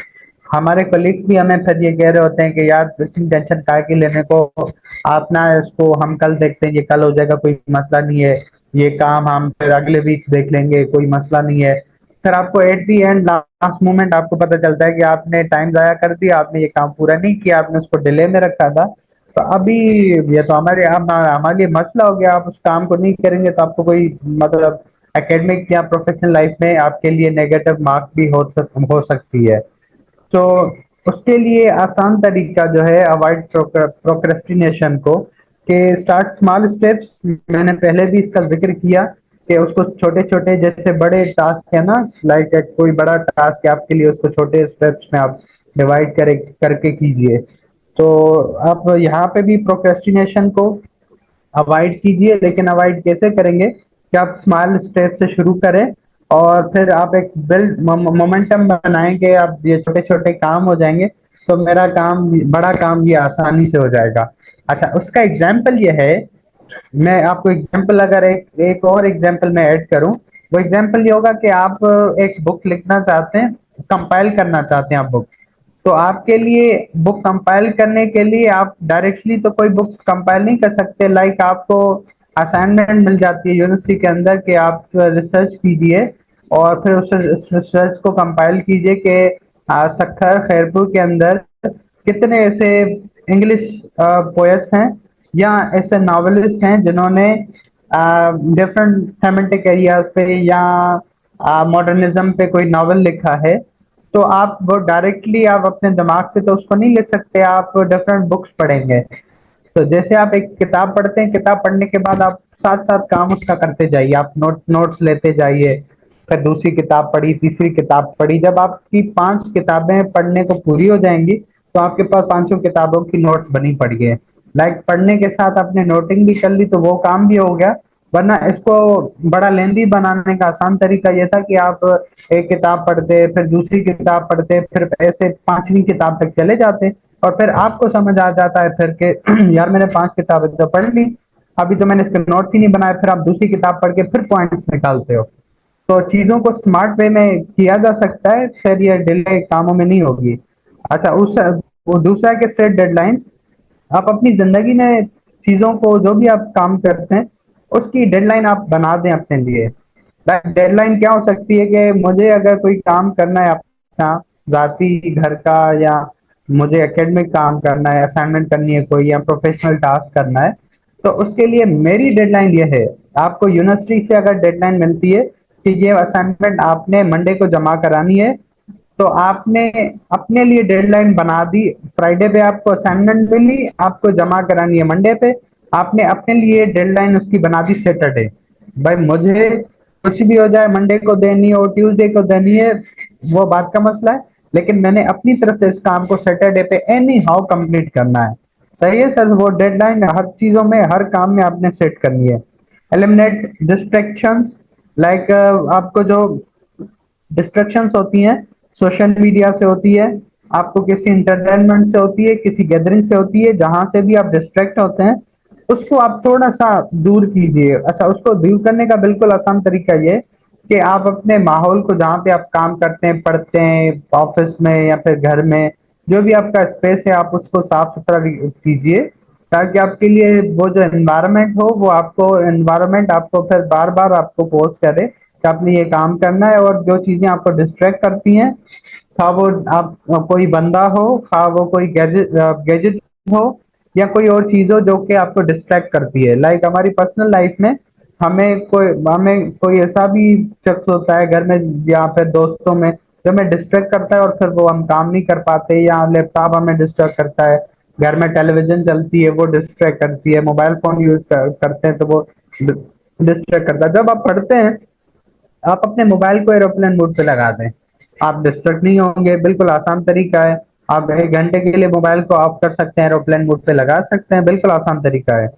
हमारे कलीग्स भी हमें फिर ये कह रहे होते हैं कि यार इतनी टेंशन काय की लेने को, आप ना इसको हम कल देखते हैं, ये कल हो जाएगा, कोई मसला नहीं है, ये काम हम फिर अगले वीक देख लेंगे, कोई मसला नहीं है। फिर आपको at the and last moment आपको पता चलता है कि आपने टाइम जाया कर दिया, आपने ये काम पूरा नहीं किया, आपने उसको डिले में रखा था। तो अभी ये तो हमारे लिए मसला हो गया, आप उस काम को नहीं करेंगे तो आपको कोई मतलब एकेडमिक या प्रोफेशनल लाइफ में आपके लिए नेगेटिव मार्क भी हो सकती है। तो उसके लिए आसान तरीका जो है अवॉइड प्रोक्रेस्टिनेशन को, कि स्टार्ट स्मॉल स्टेप्स। मैंने पहले भी इसका जिक्र किया कि उसको छोटे छोटे, जैसे बड़े टास्क है ना, लाइक कोई बड़ा टास्क है आपके लिए, उसको छोटे स्टेप्स में आप डिवाइड करके कीजिए। तो आप यहाँ पे भी प्रोक्रेस्टिनेशन को अवॉइड कीजिए, लेकिन अवॉइड कैसे करेंगे कि आप स्मॉल स्टेप से शुरू करें और फिर आप एक बिल्ड मोमेंटम बनाएंगे, आप ये छोटे छोटे काम हो जाएंगे तो मेरा काम, बड़ा काम ये आसानी से हो जाएगा। अच्छा, उसका एग्जाम्पल ये है, मैं आपको एग्जाम्पल अगर एक और एग्जाम्पल मैं ऐड करूं, वो एग्जाम्पल ये होगा कि आप एक बुक लिखना चाहते हैं, कंपाइल करना चाहते हैं आप बुक। तो आपके लिए बुक कंपाइल करने के लिए आप डायरेक्टली तो कोई बुक कंपाइल नहीं कर सकते। लाइक आपको असाइनमेंट मिल जाती है यूनिवर्सिटी के अंदर कि आप रिसर्च कीजिए और फिर उस रिसर्च को कंपाइल कीजिए कि सक्खर खैरपुर के अंदर कितने ऐसे इंग्लिश पोएट्स हैं या ऐसे नॉवेलिस्ट हैं जिन्होंने डिफरेंट थेमेटिक एरियाज पे या मॉडर्निज्म पे कोई नॉवल लिखा है। तो आप वो डायरेक्टली आप अपने दिमाग से तो उसको नहीं लिख सकते, आप डिफरेंट बुक्स पढ़ेंगे। तो जैसे आप एक किताब पढ़ते हैं, किताब पढ़ने के बाद आप साथ साथ काम उसका करते जाइए, आप नोट्स लेते जाइए, फिर दूसरी किताब पढ़ी, तीसरी किताब पढ़ी। जब आपकी 5 किताबें पढ़ने को पूरी हो जाएंगी तो आपके पास पांचों किताबों की नोट्स बनी पड़ी है। लाइक पढ़ने के साथ आपने नोटिंग भी कर ली तो वो काम भी हो गया। वरना इसको बड़ा लेंदी बनाने का आसान तरीका ये था कि आप एक किताब पढ़ते, फिर दूसरी किताब पढ़ते, फिर ऐसे 5वीं किताब तक चले जाते और फिर आपको समझ आ जाता है फिर के यार मैंने 5 किताबें तो पढ़ ली, अभी तो मैंने इसके नोट्स ही नहीं बनाए। फिर आप दूसरी किताब पढ़ के फिर पॉइंट्स निकालते हो। तो चीजों को स्मार्ट वे में किया जा सकता है, फिर ये डिले कामों में नहीं होगी। अच्छा, उस वो दूसरा है कि सेट डेडलाइंस। आप अपनी जिंदगी में चीजों को, जो भी आप काम करते हैं, उसकी डेडलाइन आप बना दें अपने लिए। डेडलाइन क्या हो सकती है कि मुझे अगर कोई काम करना है अपना जाती घर का, या मुझे एकेडमिक काम करना है, असाइनमेंट करनी है कोई, या प्रोफेशनल टास्क करना है, तो उसके लिए मेरी डेडलाइन ये है। आपको यूनिवर्सिटी से अगर डेडलाइन मिलती है कि ये असाइनमेंट आपने मंडे को जमा करानी है, तो आपने अपने लिए डेडलाइन बना दी। फ्राइडे पे आपको असाइनमेंट मिली, आपको जमा करानी है मंडे पे, आपने अपने लिए डेडलाइन उसकी बना दी सैटरडे। भाई मुझे कुछ भी हो जाए, मंडे को देनी हो, ट्यूसडे को देनी है, वो बात का मसला है, लेकिन मैंने अपनी तरफ से इस काम को सैटरडे पे एनी हाउ कंप्लीट करना है। सही है सर, वो डेडलाइन हर चीजों में, हर काम में आपने सेट करनी है। Eliminate distractions. लाइक आपको जो डिस्ट्रैक्शंस होती हैं, सोशल मीडिया से होती है, आपको किसी इंटरटेनमेंट से होती है, किसी गैदरिंग से होती है, जहां से भी आप डिस्ट्रैक्ट होते हैं उसको आप थोड़ा सा दूर कीजिए। अच्छा, उसको दूर करने का बिल्कुल आसान तरीका ये है कि आप अपने माहौल को, जहाँ पे आप काम करते हैं, पढ़ते हैं, ऑफिस में या फिर घर में, जो भी आपका स्पेस है, आप उसको साफ सुथरा कीजिए, ताकि आपके लिए वो जो एनवायरनमेंट हो, वो आपको एनवायरनमेंट आपको फिर बार बार आपको फोर्स करे कि आपने ये काम करना है। और जो चीजें आपको डिस्ट्रैक्ट करती हैं, खा वो आप कोई बंदा हो, खा वो कोई गैजेट गैजेट हो, या कोई और चीज हो जो कि आपको डिस्ट्रैक्ट करती है। लाइक हमारी पर्सनल लाइफ में हमें कोई ऐसा भी शख्स होता है घर में या फिर दोस्तों में जो हमें डिस्ट्रैक्ट करता है और फिर वो हम काम नहीं कर पाते, या लैपटॉप हमें डिस्ट्रैक्ट करता है, घर में टेलीविजन चलती है वो डिस्ट्रैक्ट करती है, मोबाइल फोन यूज करते हैं तो वो डिस्ट्रैक्ट करता है। जब आप पढ़ते हैं, आप अपने मोबाइल को एरोप्लेन मोड पे लगा दें, आप डिस्ट्रैक्ट नहीं होंगे। बिल्कुल आसान तरीका है। आप 1 घंटे के लिए मोबाइल को ऑफ कर सकते हैं, एरोप्लेन मोड पे लगा सकते हैं, बिल्कुल आसान तरीका है।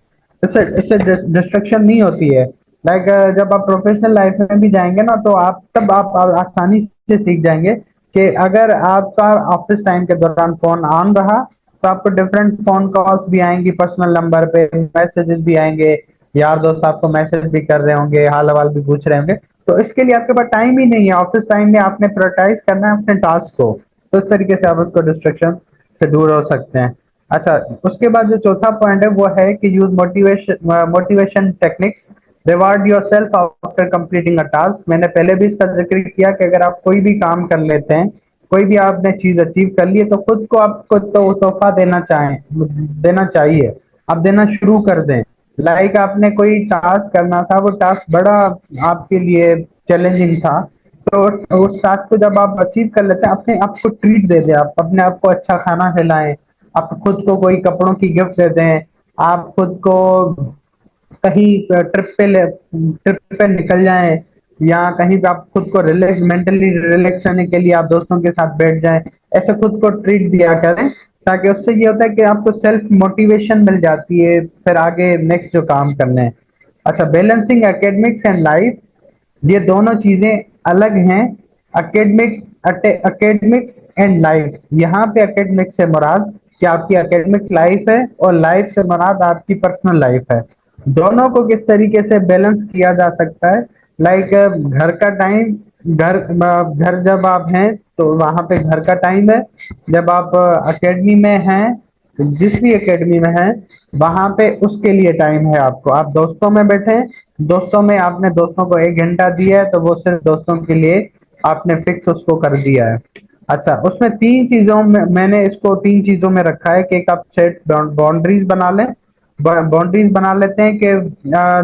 इससे इससे डिस्ट्रक्शन नहीं होती है। लाइक जब आप प्रोफेशनल लाइफ में भी जाएंगे ना, तो आप आसानी से सीख जाएंगे कि अगर आपका ऑफिस टाइम के दौरान फोन ऑन रहा तो आपको डिफरेंट फोन कॉल्स भी आएंगी, पर्सनल नंबर पे मैसेजेस भी आएंगे, यार दोस्त आपको मैसेज भी कर रहे होंगे, हाल हवाल भी पूछ रहे होंगे। तो इसके लिए आपके पास टाइम ही नहीं है। ऑफिस टाइम में आपने प्रायोरिटाइज करना है अपने टास्क को, तो इस तरीके से आप उसको डिस्ट्रक्शन से दूर हो सकते हैं। अच्छा, उसके बाद जो चौथा पॉइंट है वो है कि use motivation techniques. Reward yourself after completing अ टास्क। मैंने पहले भी इसका जिक्र किया कि अगर आप कोई भी काम कर लेते हैं, कोई भी आपने चीज अचीव कर ली है, तो खुद को आपको तो तोहफा देना चाहिए। आप देना शुरू कर दें। लाइक आपने कोई टास्क करना था, वो टास्क बड़ा आपके लिए चैलेंजिंग था, तो उस टास्क को जब आप अचीव कर लेते हैं, अपने आप को ट्रीट दे दें, आप अपने आप को अच्छा खाना खिलाएं, आप खुद को कोई कपड़ों की गिफ्ट दे दें, आप खुद को कहीं ट्रिप पे निकल जाएं, या कहीं पे आप खुद को रिलैक्स मेंटली रिलैक्स करने के लिए आप दोस्तों के साथ बैठ जाएं। ऐसे खुद को ट्रीट दिया करें, ताकि उससे ये होता है कि आपको सेल्फ मोटिवेशन मिल जाती है फिर आगे नेक्स्ट जो काम करने हैं। अच्छा, बैलेंसिंग एकेडमिक्स एंड लाइफ, ये दोनों चीजें अलग हैं। एकेडमिक्स एंड लाइफ, यहाँ पे एकेडमिक्स से मुराद कि आपकी एकेडमिक लाइफ है, और लाइफ से मुराद आपकी पर्सनल लाइफ है। दोनों को किस तरीके से बैलेंस किया जा सकता है, लाइक घर का टाइम, घर जब आप हैं तो वहां पे घर का टाइम है, जब आप एकेडमी में हैं, जिस भी एकेडमी में हैं, वहां पे उसके लिए टाइम है आपको। आप दोस्तों में बैठे हैं, दोस्तों में आपने दोस्तों को 1 घंटा दिया है, तो वो सिर्फ दोस्तों के लिए आपने फिक्स उसको कर दिया है। अच्छा, उसमें 3 चीजों में मैंने इसको 3 चीजों में रखा है कि एक आप सेट बाउंड्रीज बना लें, बाउंड्रीज बना लेते हैं कि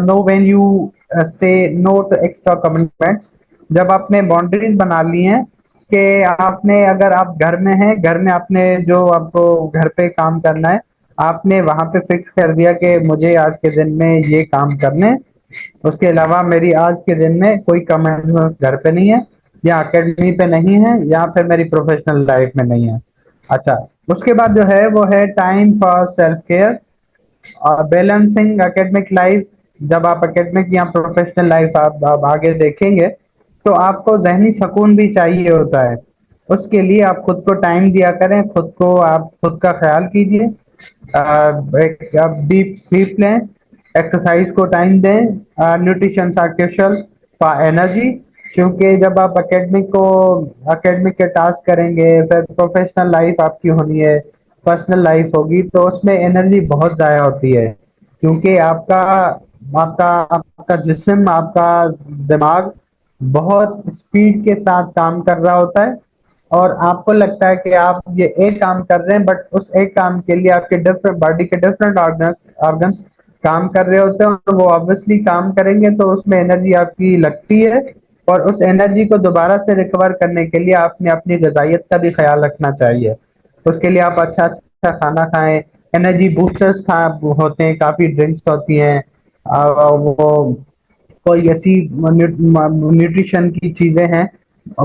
नो व्हेन यू से नो टू एक्स्ट्रा कमिटमेंट्स। जब आपने बाउंड्रीज बना ली हैं कि आपने, अगर आप घर में हैं, घर में आपने जो आपको घर पे काम करना है, आपने वहां पे फिक्स कर दिया कि मुझे आज के दिन में ये काम करने हैं, उसके अलावा मेरी आज के दिन में कोई कमिटमेंट घर पे नहीं है, या अकेडमी पे नहीं है, या फिर मेरी प्रोफेशनल लाइफ में नहीं है। अच्छा, उसके बाद जो है वो है टाइम फॉर सेल्फ केयर और बैलेंसिंग एकेडमिक लाइफ। जब आप एकेडमिक या प्रोफेशनल लाइफ आप आगे देखेंगे, तो आपको जहनी सुकून भी चाहिए होता है। उसके लिए आप खुद को टाइम दिया करें, खुद को आप खुद का ख्याल कीजिए, एक आप डीप स्लीप लें, एक्सरसाइज को टाइम दें, nutrition are crucial for energy. क्योंकि जब आप एकेडमिक के टास्क करेंगे, फिर प्रोफेशनल लाइफ आपकी होनी है, पर्सनल लाइफ होगी, तो उसमें एनर्जी बहुत ज़ाया होती है। क्योंकि आपका आपका आपका जिस्म, आपका दिमाग बहुत स्पीड के साथ काम कर रहा होता है, और आपको लगता है कि आप ये एक काम कर रहे हैं, बट उस एक काम के लिए आपके डिफरेंट बॉडी के डिफरेंट ऑर्गन्स काम कर रहे होते हैं, और वो ऑब्वियसली काम करेंगे, तो उसमें एनर्जी आपकी लगती है। और उस एनर्जी को दोबारा से रिकवर करने के लिए आपने अपनी गजाइत का भी ख्याल रखना चाहिए। उसके लिए आप अच्छा अच्छा खाना खाएं, एनर्जी बूस्टर्स खा होते हैं, काफ़ी ड्रिंक्स होती हैं, वो कोई ऐसी न्यूट्रिशन की चीज़ें हैं,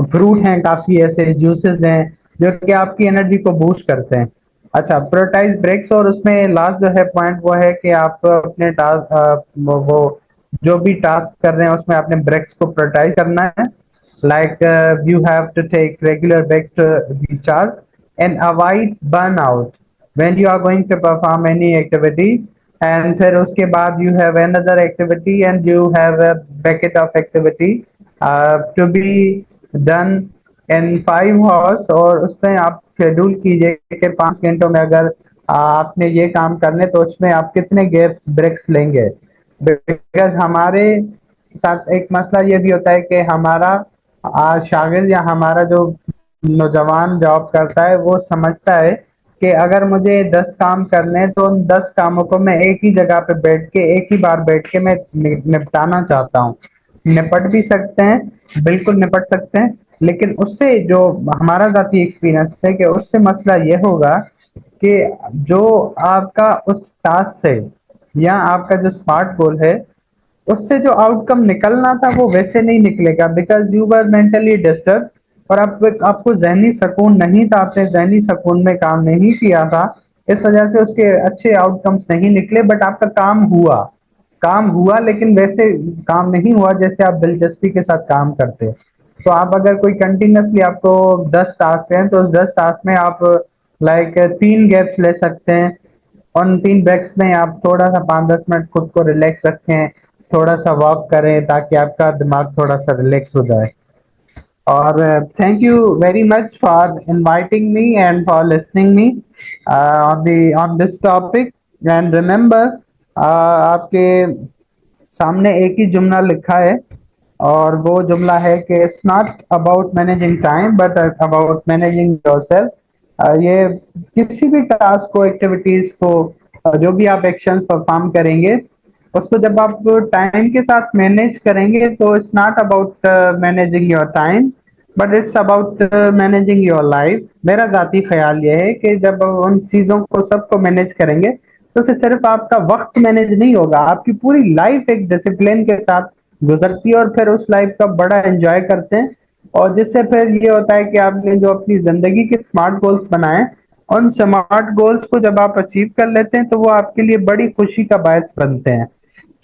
फ्रूट हैं, काफ़ी ऐसे जूसेस हैं जो कि आपकी एनर्जी को बूस्ट करते हैं। अच्छा, प्रायोरिटाइज ब्रेक्स, और उसमें लास्ट जो है पॉइंट वो है कि आप अपने टास्क, वो जो भी टास्क कर रहे हैं उसमें आपने ब्रेक्स को प्रायोरिटाइज करना है। Like you have to take regular breaks to recharge and avoid burnout when you are going to perform any activity. And फिर उसके बाद you have another activity and you have a bucket of activity to be done in 5 hours, और उसमें आप schedule कीजिए कि 5 घंटों में अगर आपने ये काम करने, तो उसमें आप कितने गैप ब्रेक्स लेंगे। बिकॉज हमारे साथ एक मसला ये भी होता है कि हमारा शागिर्द या हमारा जो नौजवान जॉब करता है, वो समझता है कि अगर मुझे 10 काम करने हैं, तो उन 10 कामों को मैं एक ही जगह पे बैठ के, एक ही बार बैठ के मैं निपटाना चाहता हूँ। निपट भी सकते हैं, बिल्कुल निपट सकते हैं, लेकिन उससे जो हमारा ज़ाती एक्सपीरियंस है कि उससे मसला ये होगा कि जो आपका उस टास्क से, या आपका जो स्मार्ट गोल है, उससे जो आउटकम निकलना था वो वैसे नहीं निकलेगा, because you were mentally disturb, और आपको जहनी सुकून नहीं था, आपने जहनी सुकून में काम नहीं किया था, इस वजह से उसके अच्छे आउटकम्स नहीं निकले। बट आपका काम हुआ, लेकिन वैसे काम नहीं हुआ जैसे आप दिलचस्पी के साथ काम करते। तो आप अगर कोई कंटिन्यूसली, आपको 10 टास्क हैं, तो उस 10 टास्क में आप लाइक 3 गैप्स ले सकते हैं। उन 3 ब्रेक्स में आप थोड़ा सा 5-10 मिनट खुद को रिलैक्स रखें, थोड़ा सा वॉक करें, ताकि आपका दिमाग थोड़ा सा रिलैक्स हो जाए। और thank you very much for inviting me and for listening me on this topic. And remember, आपके सामने एक ही जुमला लिखा है और वो जुमला है कि it's not about managing time but about managing yourself. ये किसी भी टास्क को, एक्टिविटीज को, जो भी आप एक्शंस परफॉर्म करेंगे उसको जब आप टाइम के साथ मैनेज करेंगे तो it's not about managing your time but it's about managing your life. मेरा जाती ख्याल ये है कि जब उन चीज़ों को सबको मैनेज करेंगे तो उससे सिर्फ आपका वक्त मैनेज नहीं होगा, आपकी पूरी लाइफ एक डिसिप्लिन के साथ गुजरती है और फिर उस लाइफ का बड़ा एंजॉय करते हैं। और जिससे फिर ये होता है कि आपने जो अपनी जिंदगी के स्मार्ट गोल्स बनाए, उन स्मार्ट गोल्स को जब आप अचीव कर लेते हैं तो वो आपके लिए बड़ी खुशी का बायस बनते हैं।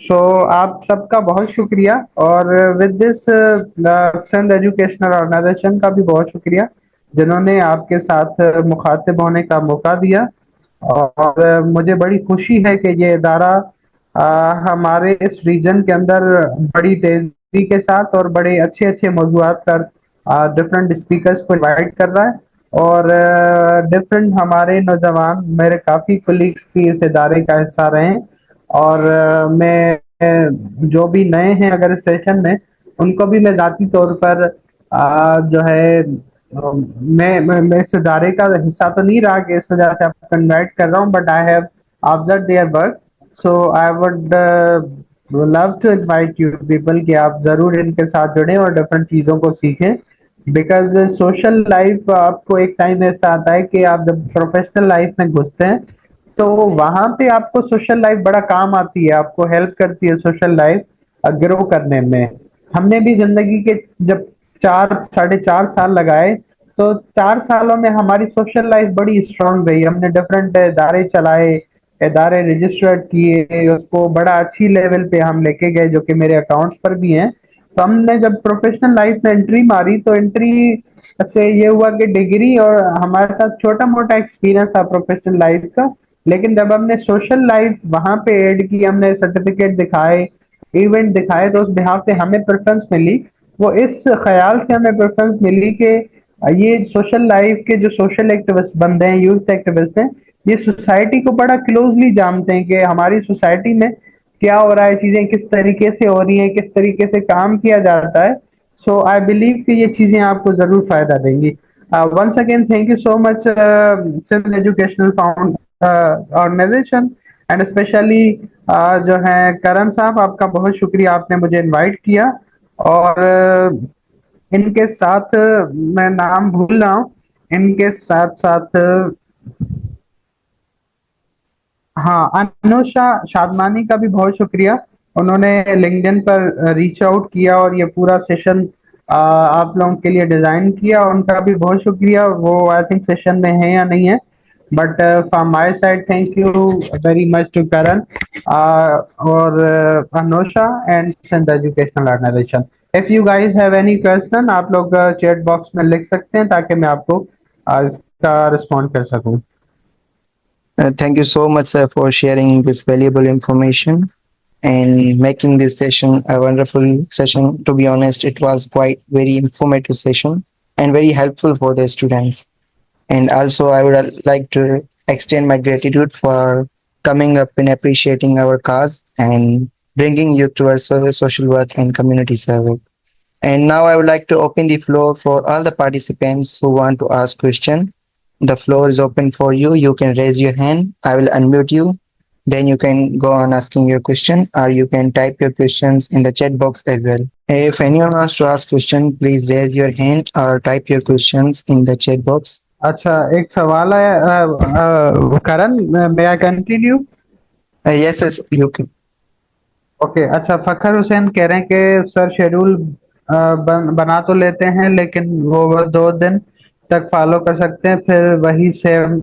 सो आप सबका बहुत शुक्रिया और with this Sindh educational organisation का भी बहुत शुक्रिया जिन्होंने आपके साथ मुखातिब होने का मौका दिया। और मुझे बड़ी खुशी है कि ये इदारा हमारे इस रीजन के अंदर बड़ी तेजी के साथ और बड़े अच्छे अच्छे मौज़ूआत पर डिफरेंट स्पीकर्स को इनवाइट कर रहा है। और डिफरेंट हमारे नौजवान, मेरे काफ़ी कोलीग्स भी इस इदारे का हिस्सा रहे हैं। और मैं जो भी नए हैं अगर इस सेशन में, उनको भी मैं ज़ाती तौर पर जो है मैं इस इदारे का हिस्सा तो नहीं रहा कि इस वजह से आपको इनवाइट कर रहा हूँ, but I have observe their work. So I would love to invite you people कि आप ज़रूर इनके साथ जुड़ें और डिफरेंट चीज़ों को सीखें। बिकॉज सोशल लाइफ आपको एक टाइम ऐसा आता है कि आप जब प्रोफेशनल लाइफ में घुसते हैं तो वहां पे आपको सोशल लाइफ बड़ा काम आती है, आपको हेल्प करती है सोशल लाइफ ग्रो करने में। हमने भी जिंदगी के जब 4 साढ़े 4 साल लगाए तो 4 सालों में हमारी सोशल लाइफ बड़ी स्ट्रांग रही। हमने डिफरेंट इदारे चलाए, इदारे रजिस्टर्ड किए, उसको बड़ा अच्छी लेवल पे हम लेके गए जो कि मेरे अकाउंट्स पर भी हैं। तो हमने जब प्रोफेशनल लाइफ में एंट्री मारी तो एंट्री से ये हुआ कि डिग्री और हमारे साथ छोटा मोटा एक्सपीरियंस था प्रोफेशनल लाइफ का, लेकिन जब हमने सोशल लाइफ वहां पे ऐड की, हमने सर्टिफिकेट दिखाए, इवेंट दिखाए, तो उस बिहाफ पे हमें प्रेफरेंस मिली। वो इस ख्याल से हमें प्रेफरेंस मिली कि ये सोशल लाइफ के जो सोशल एक्टिविस्ट बंदे हैं, यूथ एक्टिविस्ट हैं, ये सोसाइटी को बड़ा क्लोजली जानते हैं कि हमारी सोसाइटी में क्या हो रहा है, चीजें किस तरीके से हो रही हैं, किस तरीके से काम किया जाता है। सो आई बिलीव कि ये चीजें आपको जरूर फायदा देंगी। Once again thank you so much civil educational found organisation and specially जो है करण साहब, आपका बहुत शुक्रिया, आपने मुझे इनवाइट किया। और इनके साथ मैं नाम भूल रहा हूँ, इनके साथ साथ हाँ, अनुषा शादमानी का भी बहुत शुक्रिया। उन्होंने लिंक्डइन पर रीच आउट किया और ये पूरा सेशन आप लोगों के लिए डिजाइन किया, उनका भी बहुत शुक्रिया। वो आई थिंक सेशन में है या नहीं है, but from my side thank you very much to Karan और Anusha and Sindh educational organization. If you guys have any question, आप लोग चैट बॉक्स में लिख सकते हैं ताकि मैं आपको इसका रिस्पॉन्ड कर सकूं। Thank you so much, sir, for sharing this valuable information and making this session a wonderful session. To be honest, it was quite very informative session and very helpful for the students. And also, I would like to extend my gratitude for coming up and appreciating our cause and bringing youth towards social work and community service. And now I would like to open the floor for all the participants who want to ask question. The floor is open for you. You can raise your hand. I will unmute you. Then you can go on asking your question, or you can type your questions in the chat box as well. If anyone wants to ask question, please raise your hand or type your questions in the chat box. अच्छा, एक सवाल है Karan, may I continue? Yes, yes, you can. Okay, अच्छा, फखर हुसैन कह रहे हैं कि sir schedule बना तो लेते हैं लेकिन वो बस 2 दिन तक फॉलो कर सकते हैं, फिर वही सेम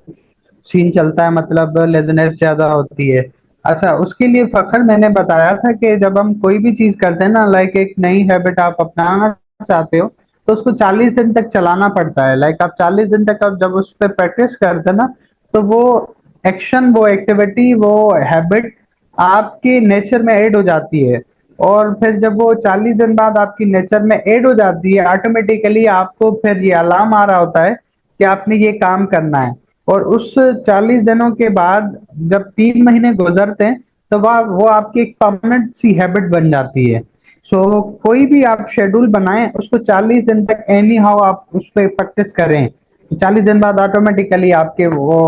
सीन चलता है, मतलब लेजनेस ज्यादा होती है। अच्छा, उसके लिए फखर मैंने बताया था कि जब हम कोई भी चीज करते हैं ना, लाइक एक नई हैबिट आप अपनाना चाहते हो तो उसको 40 दिन तक चलाना पड़ता है। लाइक आप 40 दिन तक आप जब उस पर प्रैक्टिस करते हैं ना, तो वो एक्शन, वो एक्टिविटी, वो हैबिट आपके नेचर में ऐड हो जाती है। और फिर जब वो 40 दिन बाद आपकी नेचर में ऐड हो जाती है, ऑटोमेटिकली आपको फिर ये अलार्म आ रहा होता है कि आपने ये काम करना है। और उस 40 दिनों के बाद जब 3 महीने गुजरते हैं तो वो आपकी एक परमानेंट सी हैबिट बन जाती है। सो कोई भी आप शेड्यूल बनाएं, उसको 40 दिन तक एनी हाउ आप उस पर प्रैक्टिस करें, 40 दिन बाद ऑटोमेटिकली आपके वो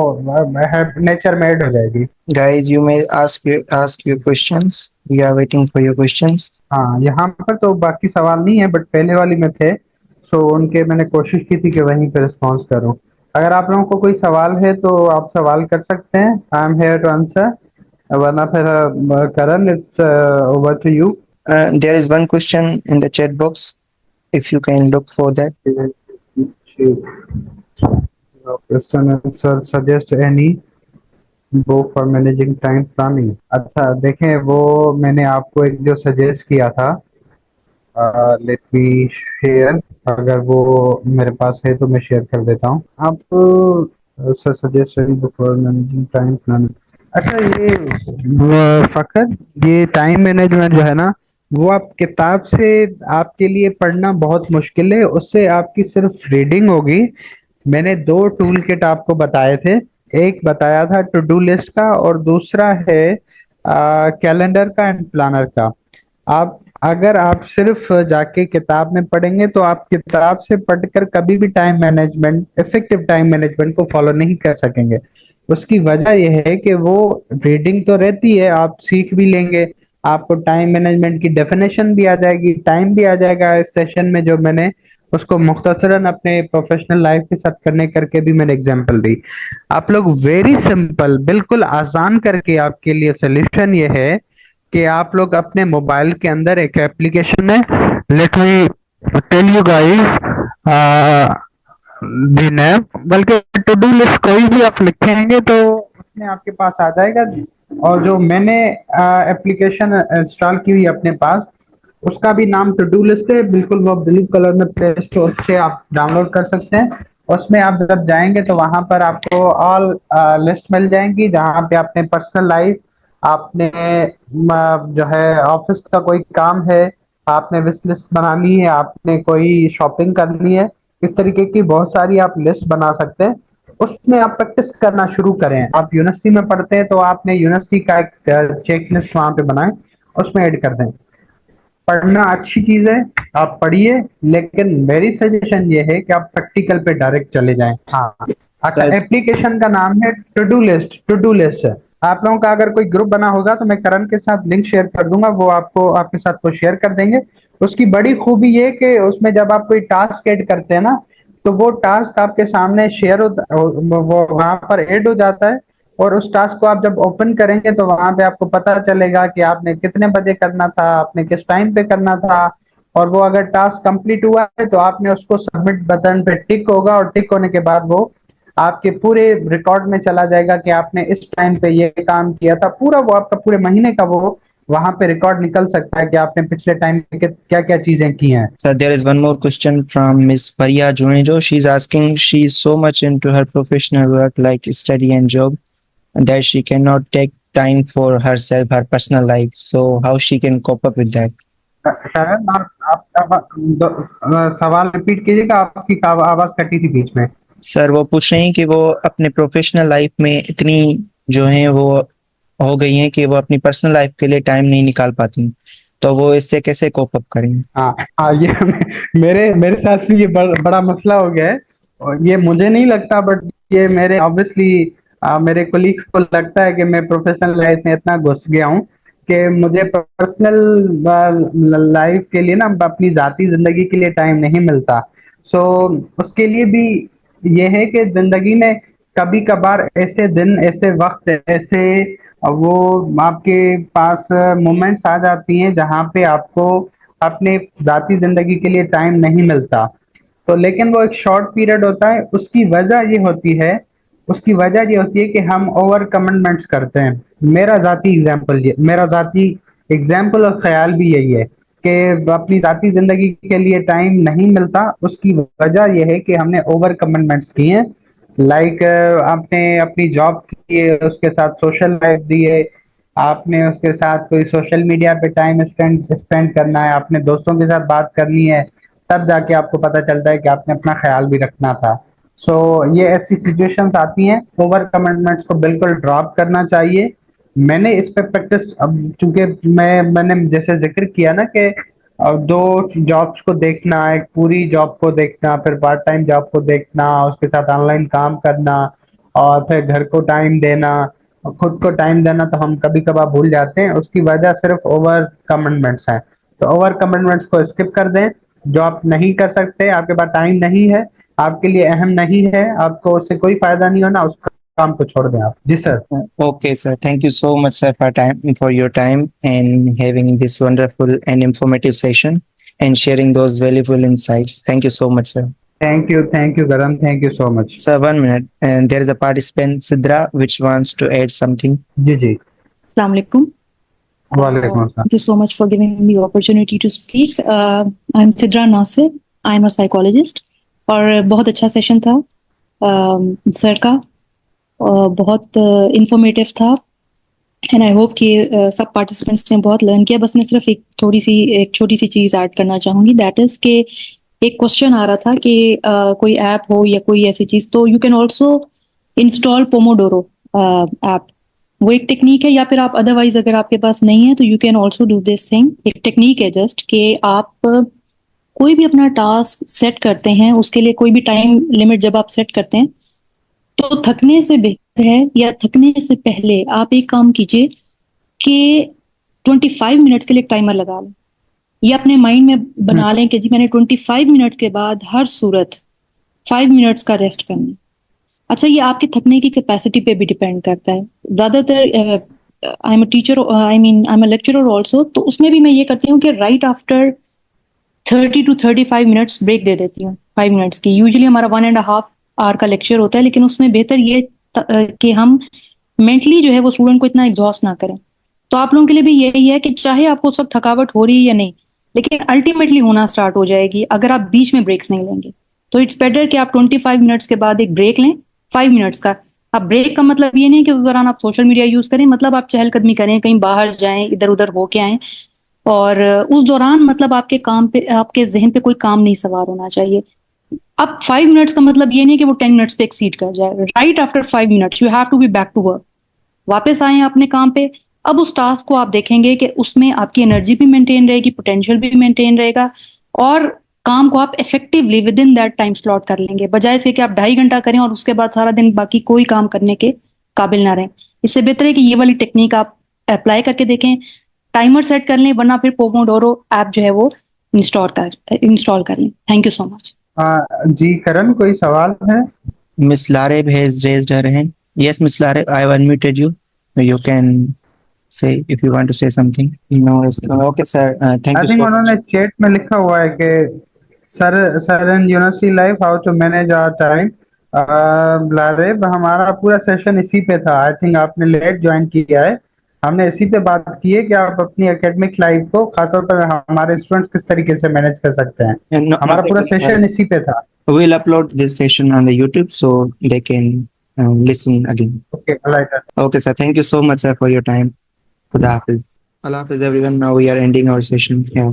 नेचर में ऐड हो जाएगी। Guys, you may ask your questions. We are waiting for your questions. हाँ, यहाँ पर तो बाकी सवाल नहीं है, बट पहले वाली में थे, सो उनके मैंने कोशिश की थी कि वहीं पे रिस्पॉन्स करूँ। अगर आप लोगों को कोई सवाल है तो आप सवाल कर सकते हैं, I am here to answer, वरना फिर Karan, it's over to you. There is one question in the chat box. If you can look for that. Question answer suggest any go for managing time planning. अच्छा देखें, वो मैंने आपको एक जो suggest किया था, लेट मी शेयर, अगर वो मेरे पास है तो मैं शेयर कर देता हूँ। आप suggest any book for managing time planning. अच्छा, फखर, ये टाइम मैनेजमेंट जो है ना, वो आप किताब से आपके लिए पढ़ना बहुत मुश्किल है, उससे आपकी सिर्फ रीडिंग होगी। मैंने दो टूल किट आपको बताए थे, एक बताया था टू डू लिस्ट का और दूसरा है कैलेंडर का एंड प्लानर का। आप अगर आप सिर्फ जाके किताब में पढ़ेंगे तो आप किताब से पढ़कर कभी भी time management, effective time management को फॉलो नहीं कर सकेंगे। उसकी वजह यह है कि वो रीडिंग तो रहती है, आप सीख भी लेंगे, आपको टाइम मैनेजमेंट की डेफिनेशन भी आ जाएगी, टाइम भी आ जाएगा। इस सेशन में जो मैंने उसको मुख्तसरन अपने प्रोफेशनल लाइफ के साथ करने करके भी मैंने एग्जांपल दी। आप लोग वेरी सिंपल, बिल्कुल आसान करके आपके लिए सोल्यूशन ये है कि आप लोग अपने मोबाइल के अंदर एक एप्लीकेशन है, let me tell you guys the name, बल्कि टू डू लिस्ट कोई भी आप लिखेंगे तो उसमें आपके पास आ जाएगा। और जो मैंने एप्लीकेशन इंस्टॉल की हुई है अपने पास, उसका भी नाम टू डू लिस्ट है, बिल्कुल वो ब्लू कलर में प्ले स्टोर से आप डाउनलोड कर सकते हैं। उसमें आप जब जाएंगे तो वहां पर आपको ऑल लिस्ट मिल जाएंगी, जहां पे अपने पर्सनल लाइफ, आपने जो है ऑफिस का कोई काम है, आपने विश लिस्ट बनानी है, आपने कोई शॉपिंग करनी है, इस तरीके की बहुत सारी आप लिस्ट बना सकते हैं। उसमें आप प्रैक्टिस करना शुरू करें। आप यूनिवर्सिटी में पढ़ते हैं तो आपने यूनिवर्सिटी का एक चेक लिस्ट वहां पे बनाएं, उसमें ऐड कर दें। पढ़ना अच्छी चीज है, आप पढ़िए, लेकिन मेरी सजेशन ये है कि आप प्रैक्टिकल पे डायरेक्ट चले जाएं। हाँ, अच्छा, Right. एप्लीकेशन का नाम है to do list. To do list है, आप लोगों का अगर कोई ग्रुप बना होगा तो मैं करण के साथ लिंक शेयर कर दूंगा, वो आपको आपके साथ वो शेयर कर देंगे। उसकी बड़ी खूबी ये कि उसमें जब आप कोई टास्क ऐड करते हैं ना, तो वो टास्क आपके सामने शेयर होता, वो वहां पर ऐड हो जाता है, और उस टास्क को आप जब ओपन करेंगे तो वहां पे आपको पता चलेगा कि आपने कितने बजे करना था, आपने किस टाइम पे करना था। और वो अगर टास्क कंप्लीट हुआ है तो आपने उसको सबमिट बटन पे टिक होगा, और टिक होने के बाद वो आपके पूरे रिकॉर्ड में चला जाएगा कि आपने इस टाइम पे ये काम किया था। पूरा वो आपका पूरे महीने का वो वहां पे रिकॉर्ड निकल सकता है कि आपने पिछले टाइम पे क्या क्या चीजें की हैं। So there is one more question from Miss Faria Junejo. She's asking, she's so much into her professional work like study and job that she cannot take time for herself, her personal life. So how she can cope up with that? करण, आप सवाल repeat कीजिएगा, आपकी आवाज कटी थी बीच में। Sir वो पूछ रहे हैं कि वो अपने प्रोफेशनल लाइफ में इतनी जो है वो हो गई हैं कि वो अपनी पर्सनल लाइफ के लिए टाइम नहीं निकाल पाती, तो वो इससे कैसे कोप अप करेंगे? हाँ हाँ, ये मेरे मेरे साथ भी ये बड़ा मसला हो गया है, और ये मुझे नहीं लगता, बट ये मेरे ऑब्वियसली मेरे कोलीग्स को लगता है कि मैं प्रोफेशनल लाइफ में इतना घुस गया हूँ कि मुझे पर्सनल लाइफ के लिए ना अपनी जाती जिंदगी के लिए टाइम नहीं मिलता। सो उसके लिए भी ये है कि जिंदगी में कभी कभार ऐसे दिन, ऐसे वक्त, ऐसे वो आपके पास मोमेंट्स आ जाती हैं जहाँ पे आपको अपने जाती जिंदगी के लिए टाइम नहीं मिलता। तो लेकिन वो एक शॉर्ट पीरियड होता है, उसकी वजह ये होती है कि हम ओवर कमिटमेंट्स करते हैं। मेरा जाती एग्जाम्पल और ख्याल भी यही है कि अपनी जाती जिंदगी के लिए टाइम नहीं मिलता। उसकी वजह यह है कि हमने ओवर कमिटमेंट्स किए हैं, लाइक आपने अपनी जॉब की है, उसके साथ सोशल लाइफ दी है, आपने उसके साथ कोई सोशल मीडिया पे टाइम स्पेंड स्पेंड करना है, आपने दोस्तों के साथ बात करनी है, तब जाके आपको पता चलता है कि आपने अपना ख्याल भी रखना था। सो ये ऐसी सिचुएशंस आती हैं, ओवर कमिटमेंट्स को बिल्कुल ड्रॉप करना चाहिए। मैंने इस पे प्रैक्टिस, अब चूंकि मैंने जैसे जिक्र किया ना कि दो जॉब्स को देखना, एक पूरी जॉब को देखना, फिर पार्ट टाइम जॉब को देखना, उसके साथ ऑनलाइन काम करना, और फिर घर को टाइम देना, और खुद को टाइम देना, तो हम कभी कभार भूल जाते हैं। उसकी वजह सिर्फ ओवर कमिटमेंट्स हैं। तो ओवर कमिटमेंट्स को स्किप कर दें। जो आप नहीं कर सकते, आपके पास टाइम नहीं है, आपके लिए अहम नहीं है, आपको उससे कोई फायदा नहीं होना, उस काम को छोड़ दें आप। जी sir. Okay, sir. Thank you so much, sir, for your time and having this wonderful and informative session and sharing those valuable insights. Thank you so much, sir. Thank you गरम, thank you so much. Sir, 1 minute. And there is a participant, Sidra, which wants to add something. जी जी। Assalamu alaikum. वालेकुम अस्सलाम। Thank you so much for giving me the opportunity to speak. I'm Sidra Nasir. I'm a psychologist. और बहुत अच्छा session था sir का, बहुत इंफॉर्मेटिव था, एंड आई होप कि सब पार्टिसिपेंट्स ने बहुत लर्न किया। बस मैं सिर्फ एक छोटी सी चीज़ ऐड करना चाहूँगी, दैट इज़ कि एक क्वेश्चन आ रहा था कि कोई ऐप हो या कोई ऐसी चीज़, तो you can also install Pomodoro app. वो एक टेक्निक है, या फिर आप अदरवाइज अगर आपके पास नहीं है तो you can also do this thing. एक टेक्निक है जस्ट कि आप कोई भी अपना टास्क सेट करते हैं, उसके लिए कोई भी टाइम लिमिट जब आप सेट करते हैं, तो थकने से बेहतर है या थकने से पहले आप एक काम कीजिए कि 25 मिनट्स के लिए एक टाइमर लगा लें, या अपने माइंड में बना लें कि जी मैंने 25 मिनट्स के बाद हर सूरत 5 मिनट्स का रेस्ट करना है। अच्छा, ये आपके थकने की कैपेसिटी पे भी डिपेंड करता है। ज़्यादातर I am a teacher, I am a lecturer also, तो उसमें भी मैं ये करती हूँ कि right after 30 to 35 minutes break दे देती हूँ, 5 मिनट्स की। यूजुअली हमारा 1.5 आवर का लेक्चर होता है, लेकिन उसमें बेहतर ये कि हम मेंटली जो है वो स्टूडेंट को इतना एग्जॉस्ट ना करें। तो आप लोगों के लिए भी यही है कि चाहे आपको उस वक्त थकावट हो रही है या नहीं, लेकिन अल्टीमेटली होना स्टार्ट हो जाएगी अगर आप बीच में ब्रेक्स नहीं लेंगे। तो इट्स बेटर कि आप 25 मिनट्स के बाद एक ब्रेक लें, 5 मिनट्स का। अब ब्रेक का मतलब ये नहीं कि उस दौरान आप सोशल मीडिया यूज करें, मतलब आप चहलकदमी करें, कहीं बाहर जाएं, इधर उधर होके आएं, और उस दौरान मतलब आपके काम पे, आपके जहन पे कोई काम नहीं सवार होना चाहिए। अब 5 मिनट्स का मतलब ये नहीं कि वो 10 मिनट्स पे एक्सीड कर जाए। Right after 5 minutes you have to be back to work. वापस आए अपने काम पे। अब उस टास्क को आप देखेंगे कि उसमें आपकी एनर्जी भी मेंटेन रहेगी, पोटेंशियल भी मेंटेन रहेगा, और काम को आप effectively with in that time slot कर लेंगे, बजाय इसके कि आप 2.5 घंटा करें और उसके बाद सारा दिन बाकी कोई काम करने के काबिल ना रहें। इससे बेहतर है कि ये वाली टेक्निक आप अप्लाई करके देखें, टाइमर सेट कर लें, वरना फिर पोमोडोरो ऐप जो है वो इंस्टॉल कर लें। Thank you so much. जी करण, कोई सवाल है? Miss Lareb has raised her hand. Yes, Miss Lareb, I have unmuted you. You can say if you want to say something. No, okay, sir. Thank I you think so उन्होंने much. Chat में लिखा हुआ है कि sir in university life how to manage our time. Laraib, हमारा पूरा session इसी पे था। आई थिंक आपने लेट ज्वाइन किया है। हमने इसी पे बात की है कि आप अपनी एकेडमिक लाइफ को, खासतौर पर हमारे स्टूडेंट्स किस तरीके से मैनेज कर सकते हैं। And हमारा पूरा सेशन इसी पे था। we'll upload this session on the YouTube so they can listen again. Okay, Allah. Okay, sir. Thank you so much, sir, for your time. Khuda Hafiz. Allah Hafiz, everyone. Now we are ending our session here.